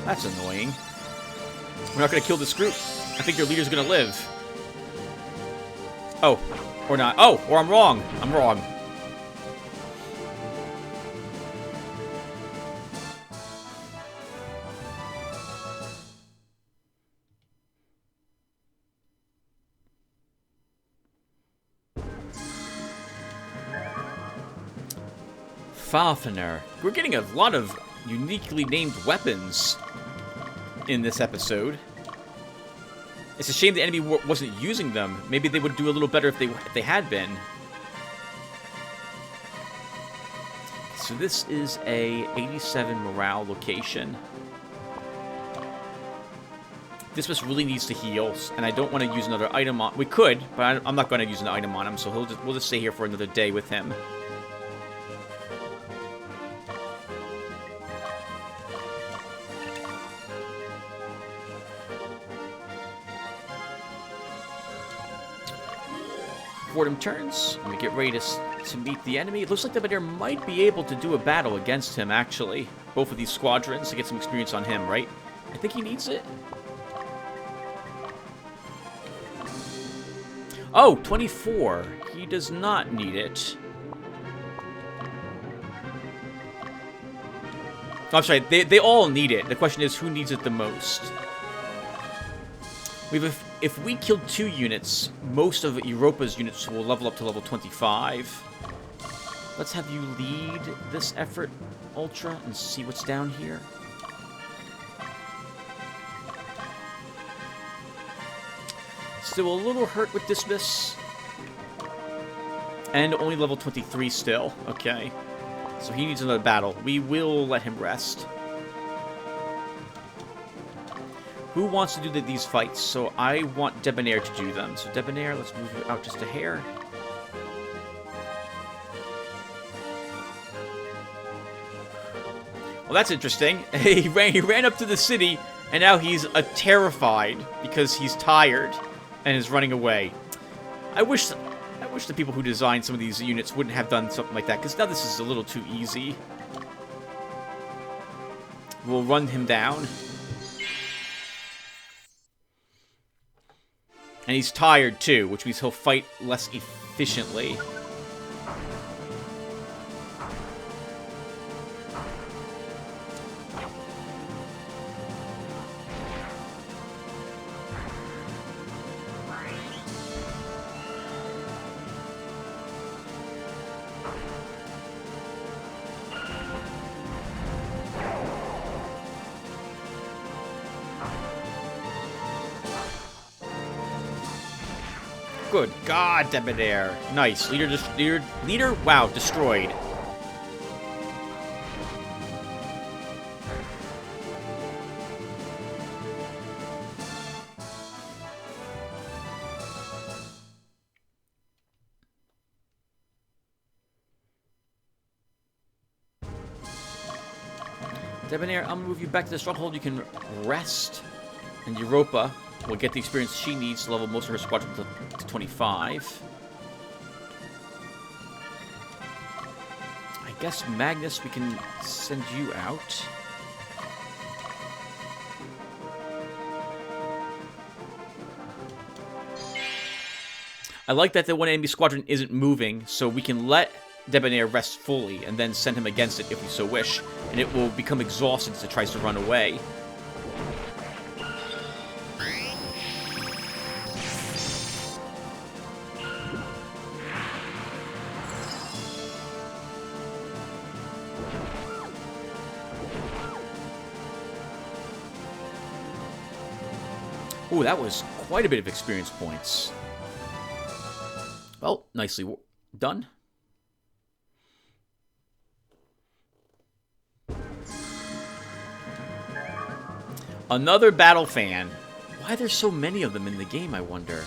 That's annoying. We're not going to kill this group. I think their leader's going to live. Oh, or not. Oh, or I'm wrong. I'm wrong. Fafner. We're getting a lot of uniquely named weapons in this episode. It's a shame the enemy wasn't using them. Maybe they would do a little better if they had been. So this is a 87 morale location. This really needs to heal, and I don't want to use another item on... We could, but I'm not going to use an item on him, so we'll just stay here for another day with him. Fordham turns, and we get ready to meet the enemy. It looks like the Debonair might be able to do a battle against him, actually. Both of these squadrons to get some experience on him, right? I think he needs it. Oh, 24. He does not need it. Oh, I'm sorry, they all need it. The question is, who needs it the most? If we kill 2 units, most of Europa's units will level up to level 25. Let's have you lead this effort, Ultra, and see what's down here. Still a little hurt with Dismiss. And only level 23 still. Okay. So he needs another battle. We will let him rest. Who wants to do these fights? So I want Debonair to do them. So Debonair, let's move it out just a hair. Well, that's interesting. He ran up to the city, and now he's terrified because he's tired and is running away. I wish the people who designed some of these units wouldn't have done something like that, because now this is a little too easy. We'll run him down. And he's tired too, which means he'll fight less efficiently. Good God, Debonair. Nice. Leader, wow, destroyed. Debonair, I'm gonna move you back to the stronghold. You can rest. And Europa will get the experience she needs to level most of her squadron to 25. I guess, Magnus, we can send you out. I like that the one enemy squadron isn't moving, so we can let Debonair rest fully and then send him against it if we so wish, and it will become exhausted as it tries to run away. Ooh, that was quite a bit of experience points. Well, nicely done. Another battle fan. Why are there so many of them in the game, I wonder?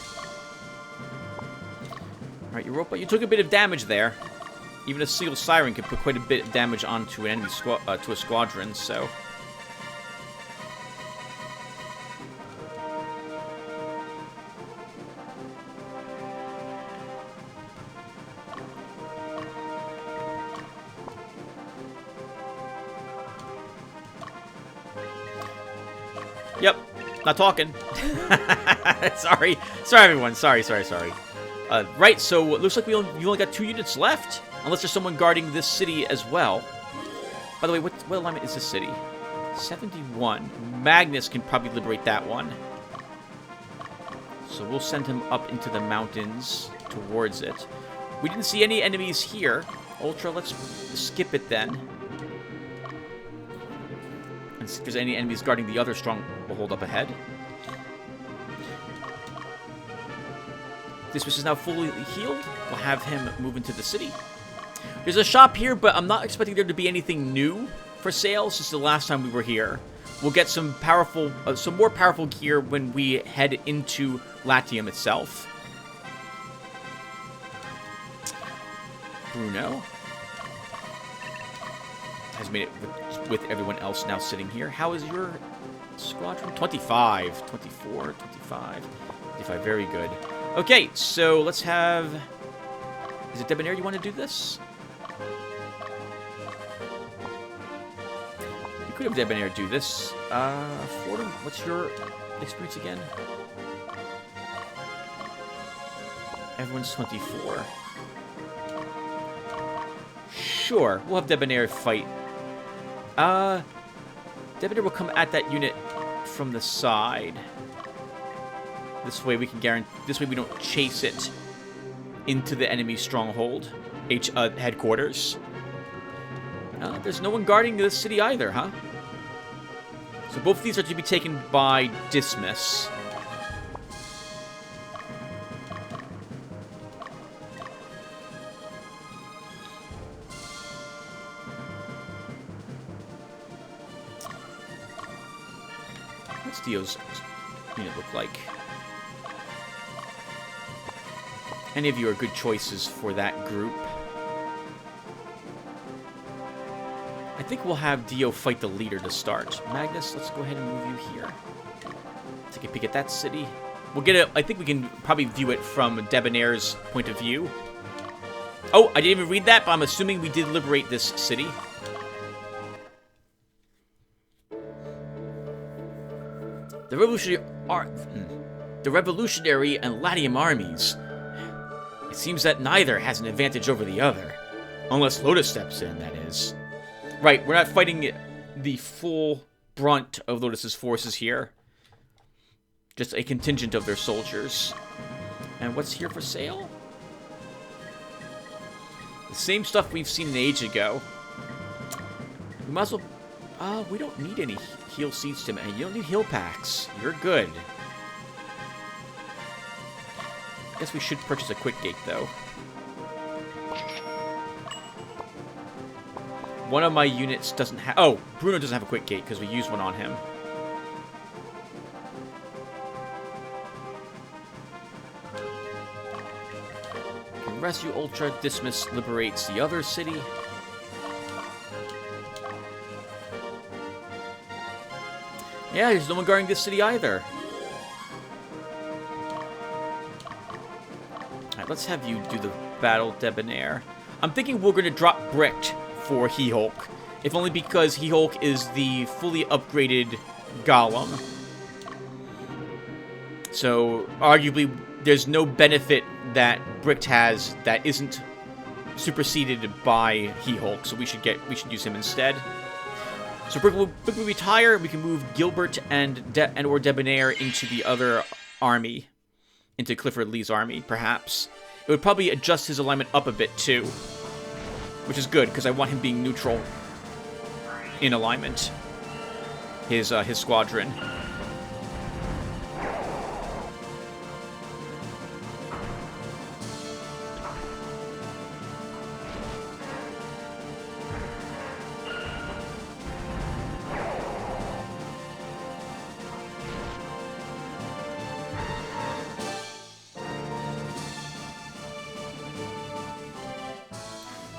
Alright, Europa, you took a bit of damage there. Even a Seal Siren can put quite a bit of damage onto an enemy to a squadron, so... Yep, not talking. Sorry, everyone. Sorry. Right, so it looks like you only got 2 units left, unless there's someone guarding this city as well. By the way, what alignment is this city? 71. Magnus can probably liberate that one. So we'll send him up into the mountains towards it. We didn't see any enemies here. Ultra, let's skip it then. And see if there's any enemies guarding the other stronghold up ahead. This is now fully healed. We'll have him move into the city. There's a shop here, but I'm not expecting there to be anything new for sale since the last time we were here. We'll get some more powerful gear when we head into Latium itself. Bruno has made it with everyone else now sitting here. How is your squadron? 25, 24, 25, 25. Very good. Okay, so let's have... Is it Debonair you want to do this? You could have Debonair do this. Fordham, what's your experience again? Everyone's 24. Sure, we'll have Debonair fight. Debonair will come at that unit from the side. This way we can guarantee. This way we don't chase it into the enemy stronghold, headquarters. There's no one guarding this city either, huh? So both of these are to be taken by dismiss. What's Dio's unit look like? Any of you are good choices for that group. I think we'll have Dio fight the leader to start. Magnus, let's go ahead and move you here. Take a peek at that city. We'll get it. I think we can probably view it from Debonair's point of view. Oh, I didn't even read that, but I'm assuming we did liberate this city. The Revolutionary and Latium armies. It seems that neither has an advantage over the other. Unless Lotus steps in, that is. Right, we're not fighting the full brunt of Lotus's forces here. Just a contingent of their soldiers. And what's here for sale? The same stuff we've seen an age ago. We might as well... we don't need any heal seeds, Tim. And you don't need heal packs. You're good. Guess we should purchase a quick gate, though. One of my units doesn't have... Oh, Bruno doesn't have a quick gate because we used one on him. Rescue Ultra, dismiss, liberates the other city. Yeah, there's no one guarding this city either. Alright, let's have you do the battle, Debonair. I'm thinking we're going to drop Bricked for He-Hulk. If only because He-Hulk is the fully upgraded Golem. So, arguably, there's no benefit that Bricked has that isn't superseded by He-Hulk, so we should use him instead. So Brick will retire. We can move Gilbert and or Debonair into the other army, into Clifford Lee's army, perhaps. It would probably adjust his alignment up a bit too, which is good because I want him being neutral in alignment. His squadron.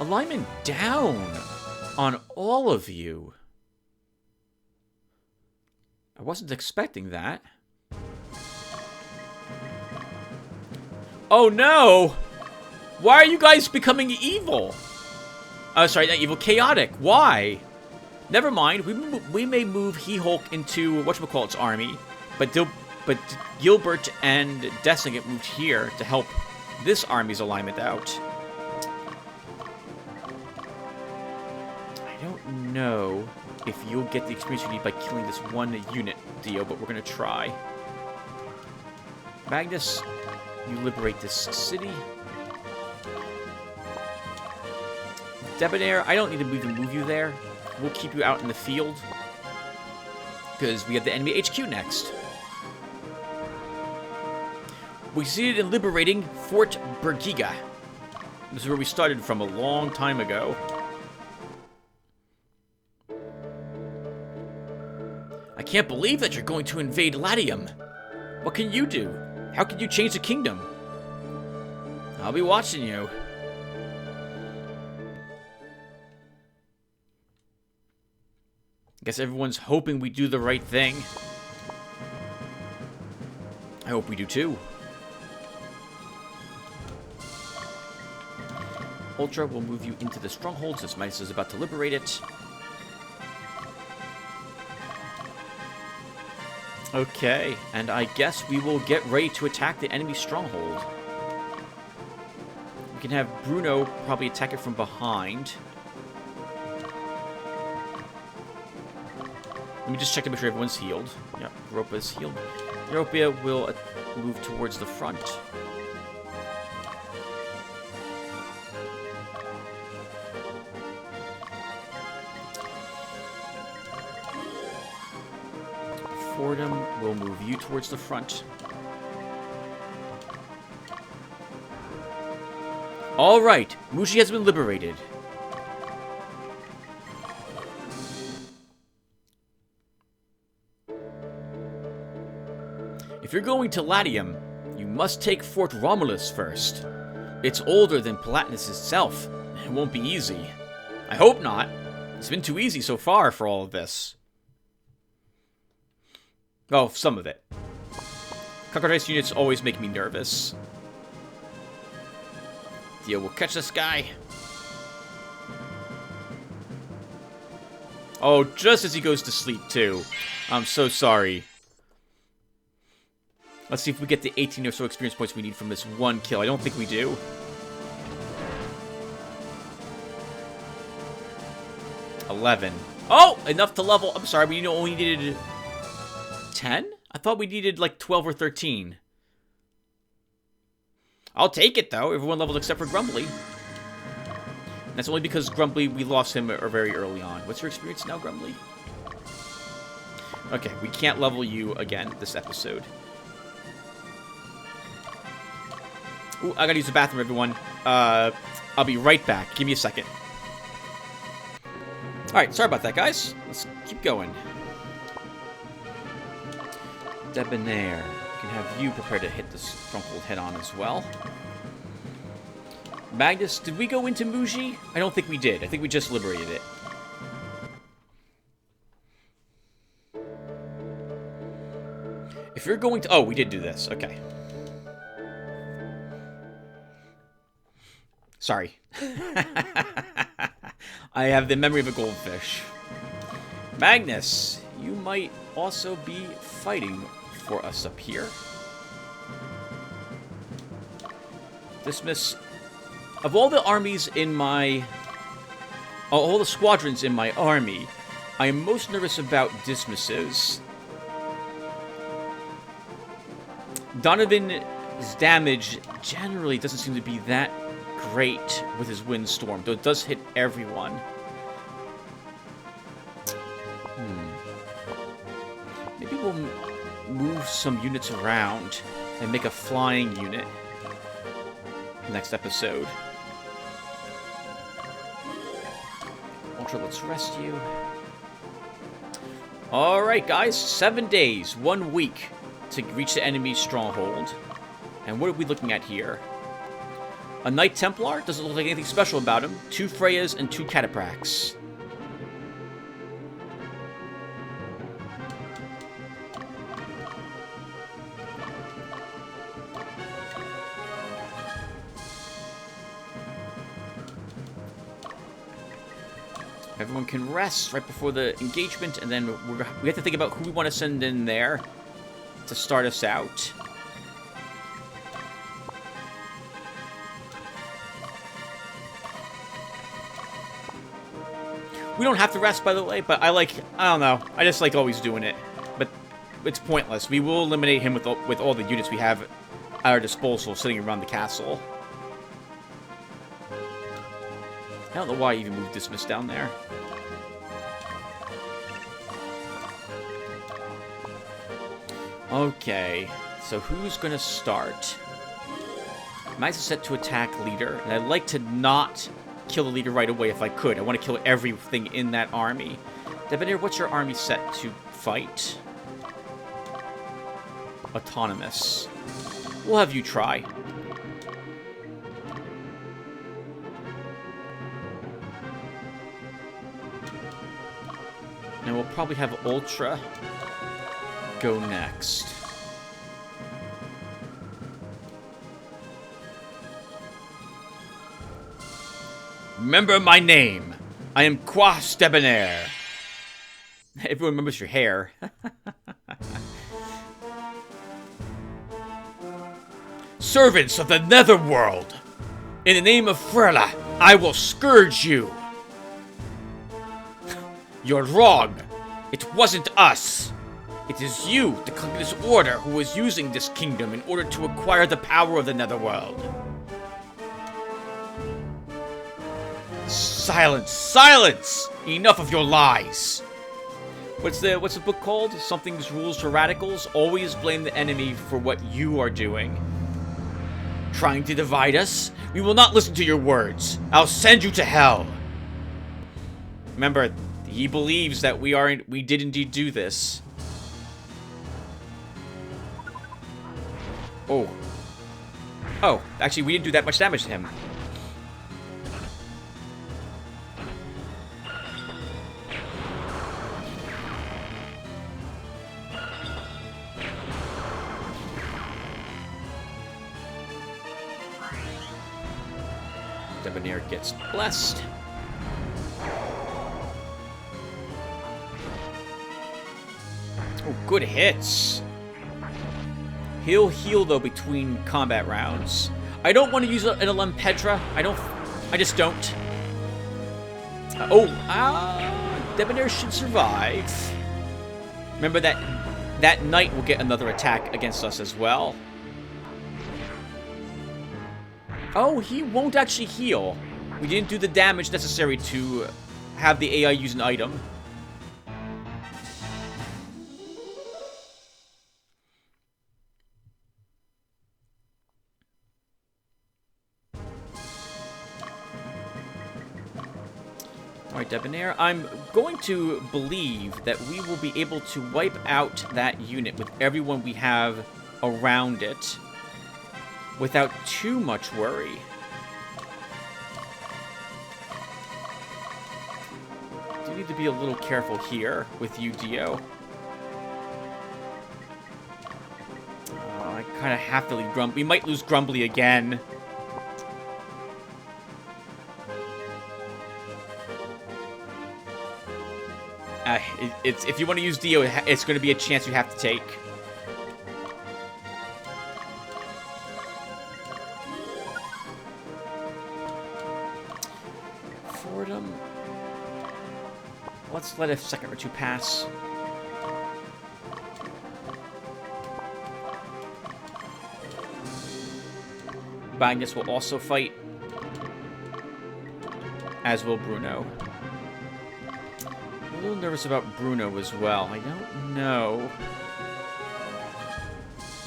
Alignment down on all of you. I wasn't expecting that. Oh no! Why are you guys becoming evil? Sorry, not evil, chaotic. Why? Never mind. We may move He-Hulk into whatchamacallit's army, but Gilbert and Destiny get moved here to help this army's alignment out. I don't know if you'll get the experience you need by killing this one unit, Dio, but we're going to try. Magnus, you liberate this city. Debonair, I don't need to even move you there. We'll keep you out in the field, because we have the enemy HQ next. We succeeded in liberating Fort Bergiga. This is where we started from a long time ago. I can't believe that you're going to invade Latium. What can you do? How can you change the kingdom? I'll be watching you. Guess everyone's hoping we do the right thing. I hope we do too. Ultra will move you into the stronghold since Midas is about to liberate it. Okay, and I guess we will get ready to attack the enemy stronghold. We can have Bruno probably attack it from behind. Let me just check to make sure everyone's healed. Yeah, Europa is healed. Europa will move towards the front. Fordham will move you towards the front. All right, Muji has been liberated. If you're going to Latium, you must take Fort Romulus first. It's older than Palatinus itself. It won't be easy. I hope not. It's been too easy so far for all of this. Oh, some of it. Concordance units always make me nervous. Theo will catch this guy. Oh, just as he goes to sleep, too. I'm so sorry. Let's see if we get the 18 or so experience points we need from this one kill. I don't think we do. $11. Oh! Enough to level... I'm sorry, we only needed... 10? I thought we needed like 12 or 13. I'll take it though. Everyone leveled except for Grumbly. That's only because Grumbly, we lost him very early on. What's your experience now, Grumbly? Okay, we can't level you again this episode. Ooh, I gotta use the bathroom, everyone. I'll be right back. Give me a second. Alright, sorry about that, guys. Let's keep going. Debonair. We can have you prepared to hit the stronghold head-on as well. Magnus, did we go into Muji? I don't think we did. I think we just liberated it. If you're going to... Oh, we did do this. Okay. Sorry. I have the memory of a goldfish. Magnus, you might also be fighting for us up here. Dismiss. Of all the armies in my... all the squadrons in my army, I am most nervous about dismisses. Donovan's damage generally doesn't seem to be that great with his windstorm, though it does hit everyone. Maybe we'll move some units around and make a flying unit next episode. Ultra, let's rest you. Alright, guys. 7 days, 1 week to reach the enemy's stronghold. And what are we looking at here? A Knight Templar? Doesn't look like anything special about him. 2 Freyas and 2 Cataprax. Everyone can rest right before the engagement, and then we have to think about who we want to send in there to start us out. We don't have to rest, by the way, but I don't know. I just like always doing it. But it's pointless. We will eliminate him with all the units we have at our disposal sitting around the castle. I don't know why I even moved Dismiss down there. Okay, so who's going to start? Mine's set to attack leader, and I'd like to not kill the leader right away if I could. I want to kill everything in that army. Debonair, what's your army set to fight? Autonomous. We'll have you try. And we'll probably have Ultra go next. Remember my name. I am Quas Debonair. Everyone remembers your hair. Servants of the Netherworld, in the name of Frela, I will scourge you. You're wrong. It wasn't us. It is you, the This Order, who is using this kingdom in order to acquire the power of the Netherworld. Silence! Silence! Enough of your lies! What's the book called? Something's Rules for Radicals? Always blame the enemy for what you are doing. Trying to divide us? We will not listen to your words. I'll send you to hell. Remember, he believes that we did indeed do this. Oh, actually, we didn't do that much damage to him. Debonair gets blessed. Oh, good hits. He'll heal, though, between combat rounds. I don't want to use an Petra. I just don't. Debonair should survive. Remember that knight will get another attack against us as well. Oh, he won't actually heal. We didn't do the damage necessary to have the AI use an item. Alright, Debonair, I'm going to believe that we will be able to wipe out that unit with everyone we have around it without too much worry. Do need to be a little careful here with you, Dio. I kind of have to leave Grumbly. We might lose Grumbly again. If you want to use Dio, it's going to be a chance you have to take. Fordham. Let's let a second or two pass. Magnus will also fight, as will Bruno. I'm a little nervous about Bruno as well. I don't know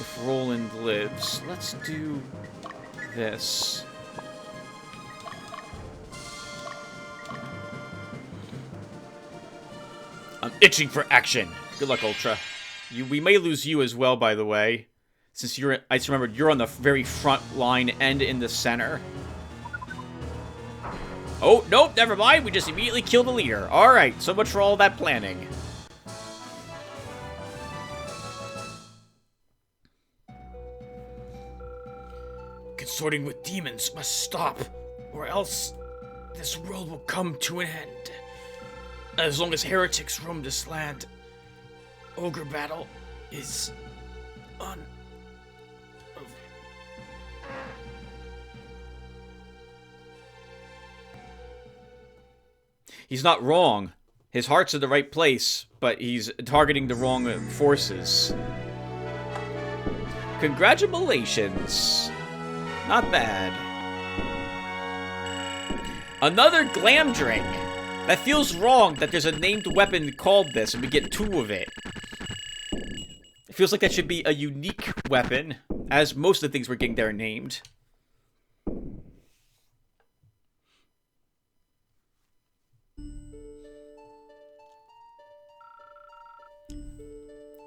if Roland lives. Let's do this. I'm itching for action. Good luck, Ultra. We may lose you as well, by the way. Since I just remembered, you're on the very front line and in the center. Oh, nope, never mind. We just immediately killed the leader. Alright, so much for all that planning. Consorting with demons must stop, or else this world will come to an end. As long as heretics roam this land, Ogre battle is on. He's not wrong. His heart's in the right place, but he's targeting the wrong forces. Congratulations. Not bad. Another Glamdring. That feels wrong that there's a named weapon called this and we get 2 of it. It feels like that should be a unique weapon, as most of the things we're getting there are named.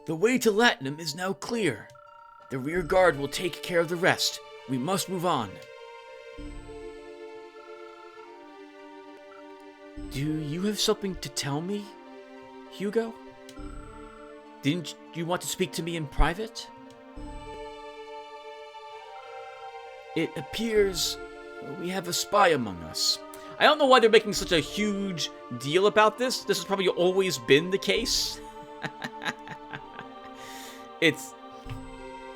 The way to Latium is now clear. The rear guard will take care of the rest. We must move on. Do you have something to tell me, Hugo? Didn't you want to speak to me in private? It appears we have a spy among us. I don't know why they're making such a huge deal about this. This has probably always been the case.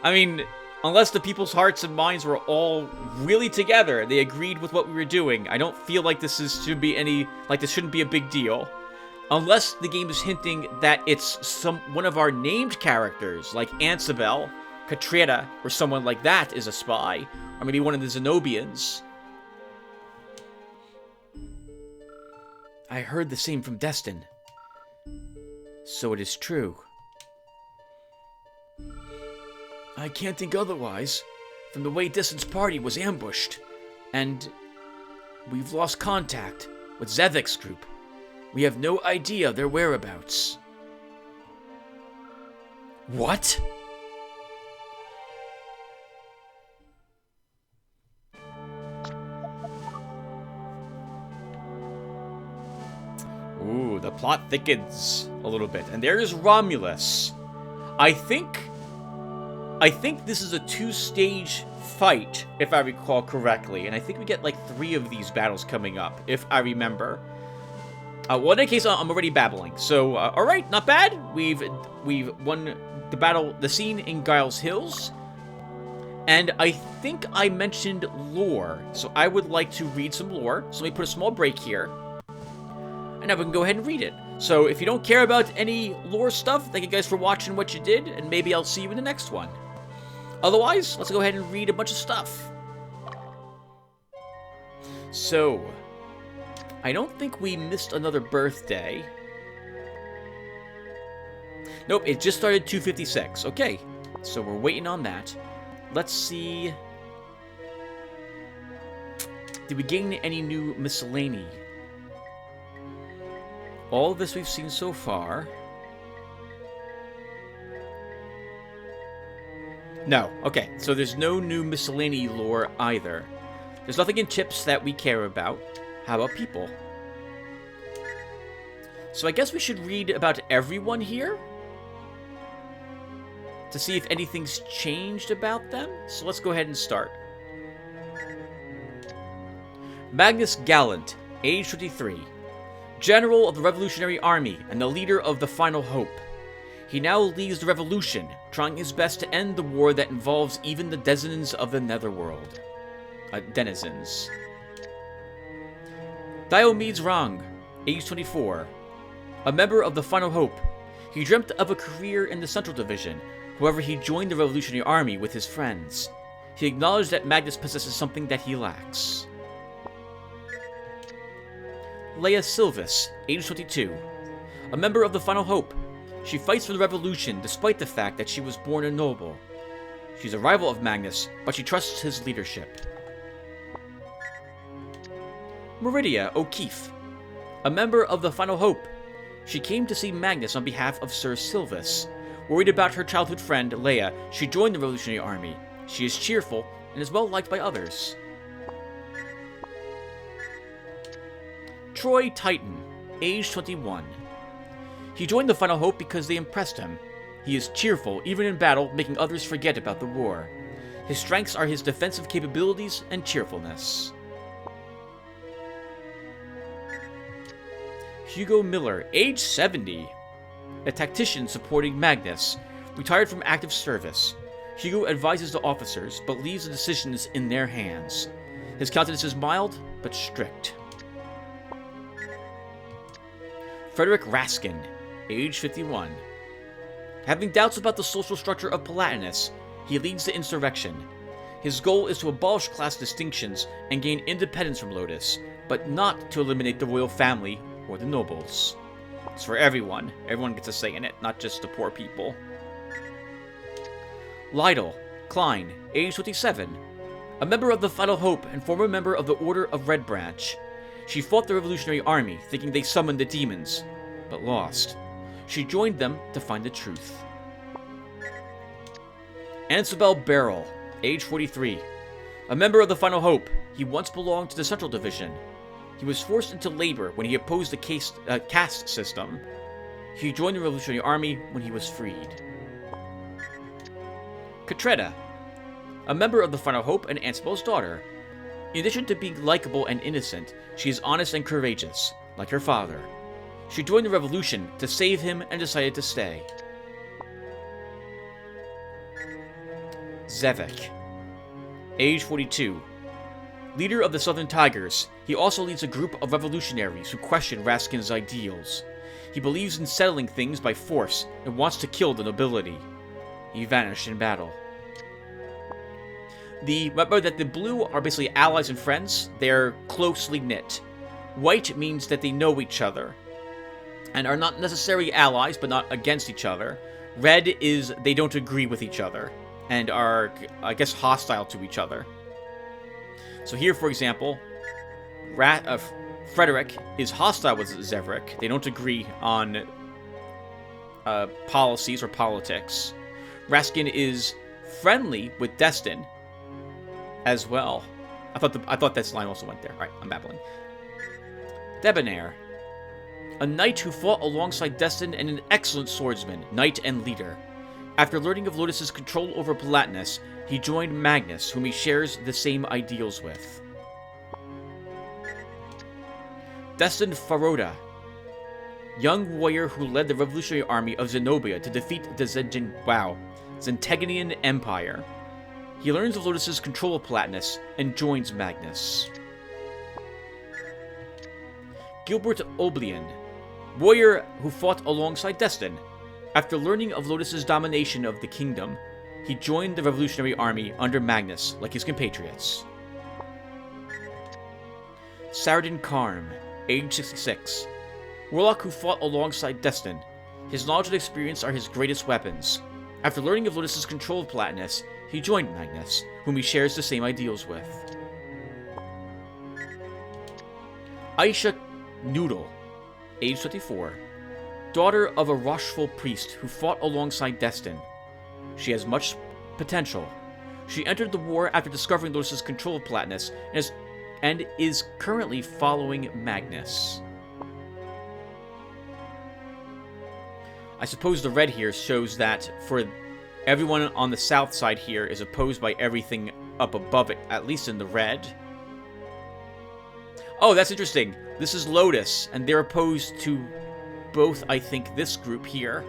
I mean, unless the people's hearts and minds were all really together, they agreed with what we were doing, I don't feel like this shouldn't be a big deal. Unless the game is hinting that it's one of our named characters, like Ansabel, Katrina, or someone like that is a spy. Or maybe one of the Zenobians. I heard the same from Destin. So it is true. I can't think otherwise, from the way Destin's party was ambushed. And we've lost contact with Zevik's group. We have no idea of their whereabouts. What? Ooh, the plot thickens a little bit. And there's Romulus. I think this is a 2-stage fight, if I recall correctly. And I think we get like 3 of these battles coming up, if I remember. Well, in any case, I'm already babbling. So, alright, not bad. We've won the scene in Giles Hills. And I think I mentioned lore. So I would like to read some lore. So let me put a small break here. And now we can go ahead and read it. So if you don't care about any lore stuff, thank you guys for watching what you did. And maybe I'll see you in the next one. Otherwise, let's go ahead and read a bunch of stuff. So, I don't think we missed another birthday. Nope, it just started 2:56. Okay, so we're waiting on that. Let's see. Did we gain any new miscellany? All of this we've seen so far. No. Okay, so there's no new miscellany lore either. There's nothing in chips that we care about. How about people? So I guess we should read about everyone here to see if anything's changed about them. So let's go ahead and start. Magnus Gallant, age 23. General of the Revolutionary Army and the leader of the Final Hope. He now leads the revolution, trying his best to end the war that involves even the denizens of the Netherworld. Denizens. Diomedes Rang, age 24. A member of the Final Hope. He dreamt of a career in the Central Division. However, he joined the Revolutionary Army with his friends. He acknowledged that Magnus possesses something that he lacks. Leia Silvis, age 22. A member of the Final Hope. She fights for the revolution despite the fact that she was born a noble. She's a rival of Magnus, but she trusts his leadership. Meridia O'Keefe. A member of the Final Hope. She came to see Magnus on behalf of Sir Silvis. Worried about her childhood friend, Leia, she joined the Revolutionary Army. She is cheerful and is well liked by others. Troy Titan, age 21. He joined the Final Hope because they impressed him. He is cheerful, even in battle, making others forget about the war. His strengths are his defensive capabilities and cheerfulness. Hugo Miller, age 70. A tactician supporting Magnus, retired from active service. Hugo advises the officers, but leaves the decisions in their hands. His countenance is mild, but strict. Frederick Raskin, age 51. Having doubts about the social structure of Palatinus, he leads the insurrection. His goal is to abolish class distinctions and gain independence from Lotus, but not to eliminate the royal family or the nobles. It's for everyone. Everyone gets a say in it, not just the poor people. Lytle Klein, age 27. A member of the Final Hope and former member of the Order of Red Branch. She fought the Revolutionary Army, thinking they summoned the demons, but lost. She joined them to find the truth. Ansabel Beryl, age 43. A member of the Final Hope, he once belonged to the Central Division. He was forced into labor when he opposed the caste system. He joined the Revolutionary Army when he was freed. Katrina, a member of the Final Hope and Ansabel's daughter. In addition to being likable and innocent, she is honest and courageous, like her father. She joined the revolution to save him and decided to stay. Zevek. Age 42. Leader of the Southern Tigers, he also leads a group of revolutionaries who question Raskin's ideals. He believes in settling things by force and wants to kill the nobility. He vanished in battle. Remember that the blue are basically allies and friends. They're closely knit. White means that they know each other and are not necessarily allies, but not against each other. Red is they don't agree with each other and are, I guess, hostile to each other. So here, for example, Frederick is hostile with Zevrik. They don't agree on policies or politics. Raskin is friendly with Destin as well. I thought this line also went there. All right, I'm babbling. Debonair. A knight who fought alongside Destin and an excellent swordsman, knight and leader. After learning of Lotus's control over Palatinus, he joined Magnus, whom he shares the same ideals with. Destin Faroda. Young warrior who led the revolutionary army of Zenobia to defeat the Zenteganian Empire. He learns of Lotus's control of Palatinus and joins Magnus. Gilbert Oblian. Warrior who fought alongside Destin. After learning of Lotus's domination of the kingdom, he joined the revolutionary army under Magnus, like his compatriots. Saradin Karm, age 66. Warlock who fought alongside Destin. His knowledge and experience are his greatest weapons. After learning of Lotus's control of Palatinus, he joined Magnus, whom he shares the same ideals with. Aisha Noodle, age 24. Daughter of a Rocheful priest who fought alongside Destin. She has much potential. She entered the war after discovering Lotus's control of Palatinus and is currently following Magnus. I suppose the red here shows that for everyone on the south side here is opposed by everything up above it, at least in the red. Oh, that's interesting. This is Lotus, and they're opposed to both, I think, this group here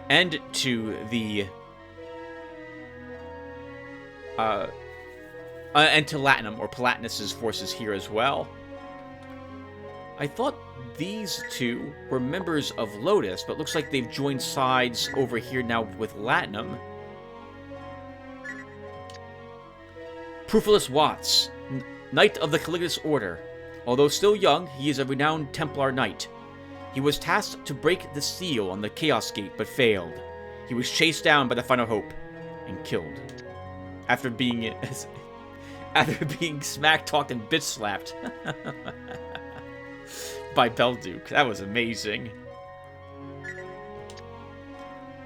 and to the and to Latium, or Palatinus's forces here as well. I thought these two were members of Lotus, but looks like they've joined sides over here now with Latium. Proophilus Watts, Knight of the Caligulus Order. Although still young, he is a renowned Templar Knight. He was tasked to break the seal on the Chaos Gate, but failed. He was chased down by the Final Hope and killed. After being smack-talked and bitch-slapped by Belduke. That was amazing.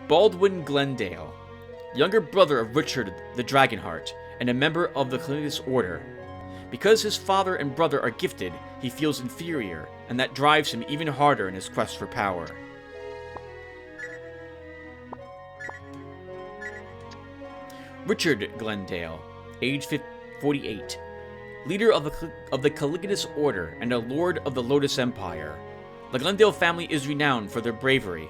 Baldwin Glendale. Younger brother of Richard the Dragonheart, and a member of the Caligulus Order. Because his father and brother are gifted, he feels inferior, and that drives him even harder in his quest for power. Richard Glendale, age 48. Leader of the Caligulus Order and a lord of the Lotus Empire. The Glendale family is renowned for their bravery.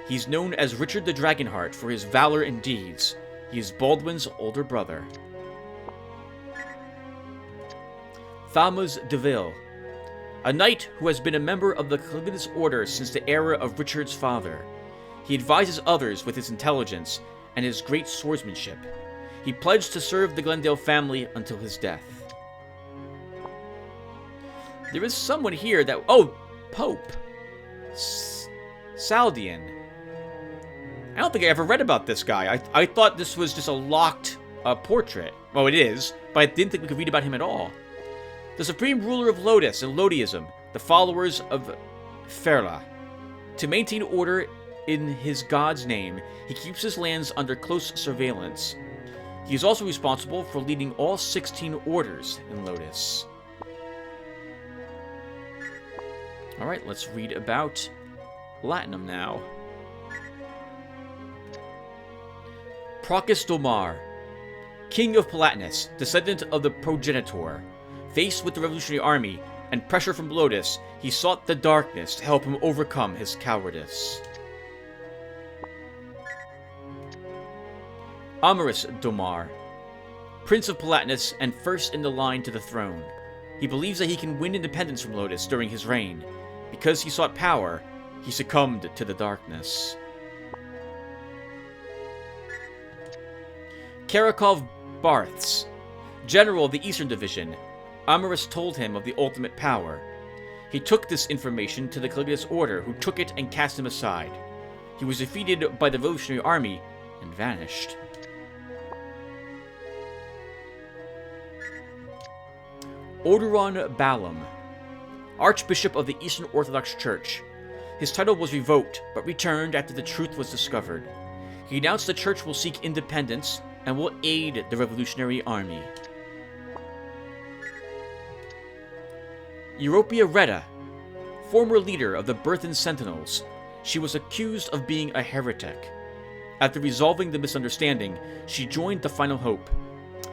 He's known as Richard the Dragonheart for his valor and deeds. He is Baldwin's older brother. Thamuz Deville. A knight who has been a member of the Caligulus Order since the era of Richard's father. He advises others with his intelligence and his great swordsmanship. He pledged to serve the Glendale family until his death. There is someone here that... Oh! Pope! Saldian. I don't think I ever read about this guy. I thought this was just a locked portrait. Well, it is, but I didn't think we could read about him at all. The supreme ruler of Lotus and Lodiism, the followers of Ferla. To maintain order in his god's name, he keeps his lands under close surveillance. He is also responsible for leading all 16 orders in Lotus. Alright, let's read about Latium now. Procus Domar. King of Palatinus, descendant of the progenitor, faced with the revolutionary army and pressure from Lotus, he sought the darkness to help him overcome his cowardice. Amaris Domar, Prince of Palatinus and first in the line to the throne. He believes that he can win independence from Lotus during his reign. Because he sought power, he succumbed to the darkness. Karakov Barths, General of the Eastern Division. Amaris told him of the ultimate power. He took this information to the Caligula's Order, who took it and cast him aside. He was defeated by the revolutionary army and vanished. Odoron Balaam, Archbishop of the Eastern Orthodox Church. His title was revoked, but returned after the truth was discovered. He announced the church will seek independence and will aid the revolutionary army. Europia Retta, former leader of the Berthan Sentinels. She was accused of being a heretic. After resolving the misunderstanding, she joined the Final Hope.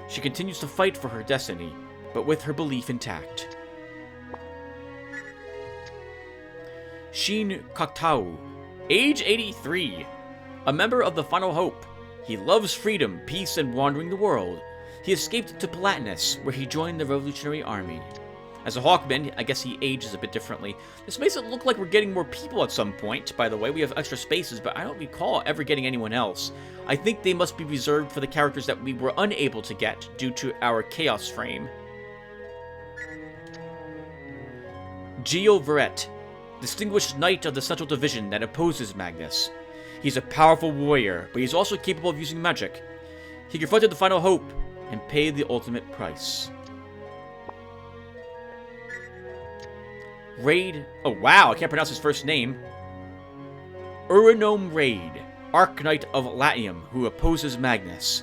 She continues to fight for her destiny, but with her belief intact. Shin Koktau, age 83, a member of the Final Hope. He loves freedom, peace, and wandering the world. He escaped to Palatinus, where he joined the revolutionary army. As a Hawkman, I guess he ages a bit differently. This makes it look like we're getting more people at some point, by the way. We have extra spaces, but I don't recall ever getting anyone else. I think they must be reserved for the characters that we were unable to get due to our Chaos frame. Geo Verret, distinguished knight of the Central Division that opposes Magnus. He's a powerful warrior, but he's also capable of using magic. He confronted the Final Hope and paid the ultimate price. Raid... Oh wow, I can't pronounce his first name. Uranome Raid, Archknight of Latium, who opposes Magnus.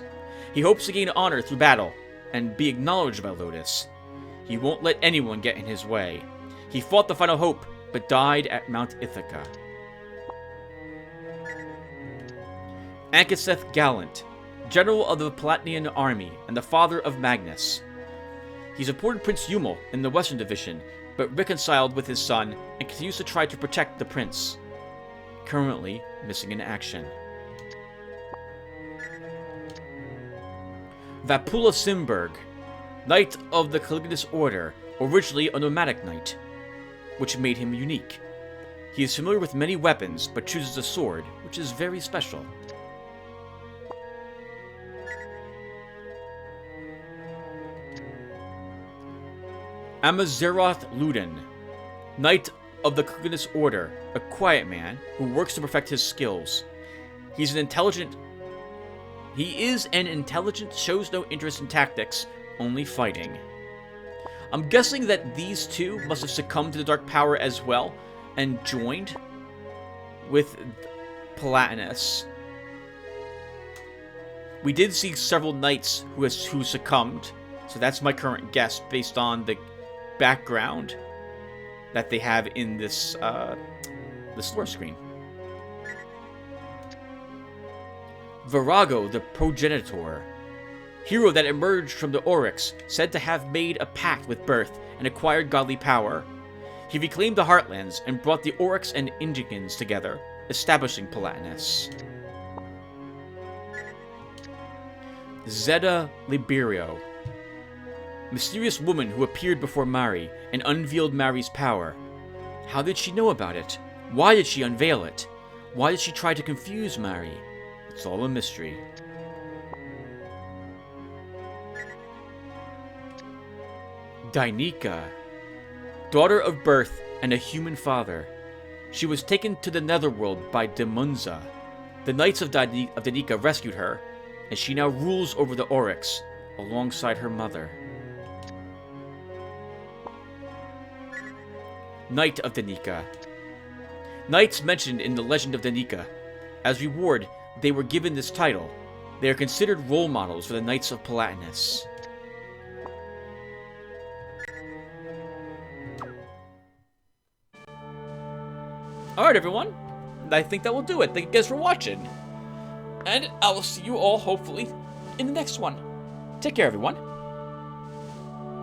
He hopes to gain honor through battle and be acknowledged by Lotus. He won't let anyone get in his way. He fought the Final Hope, but died at Mount Ithaca. Ankaseth Gallant, General of the Palatinian Army and the father of Magnus. He supported Prince Eumel in the Western Division, but reconciled with his son and continues to try to protect the prince. Currently missing in action. Vapula Simberg, Knight of the Caligula's Order, originally a nomadic knight, which made him unique. He is familiar with many weapons, but chooses a sword, which is very special. Amazeroth Luden, Knight of the Caligula's Order, a quiet man who works to perfect his skills. He is an intelligent, shows no interest in tactics, only fighting. I'm guessing that these two must have succumbed to the dark power as well, and joined with Palatinus. We did see several knights who succumbed, so that's my current guess based on the background that they have in this lore screen. Virago, the progenitor, hero that emerged from the Oryx, said to have made a pact with Birth and acquired godly power. He reclaimed the Heartlands and brought the Oryx and Indigans together, establishing Palatinus. Zeta Liberio, mysterious woman who appeared before Mari and unveiled Mari's power. How did she know about it? Why did she unveil it? Why did she try to confuse Mari? It's all a mystery. Dainika, daughter of Birth and a human father. She was taken to the Netherworld by Demunza. The Knights of Dainika rescued her, and she now rules over the Oryx alongside her mother. Knight of Dainika. Knights mentioned in the Legend of Dainika. As reward, they were given this title. They are considered role models for the Knights of Palatinus. Alright everyone, I think that will do it. Thank you guys for watching. And I will see you all hopefully in the next one. Take care, everyone.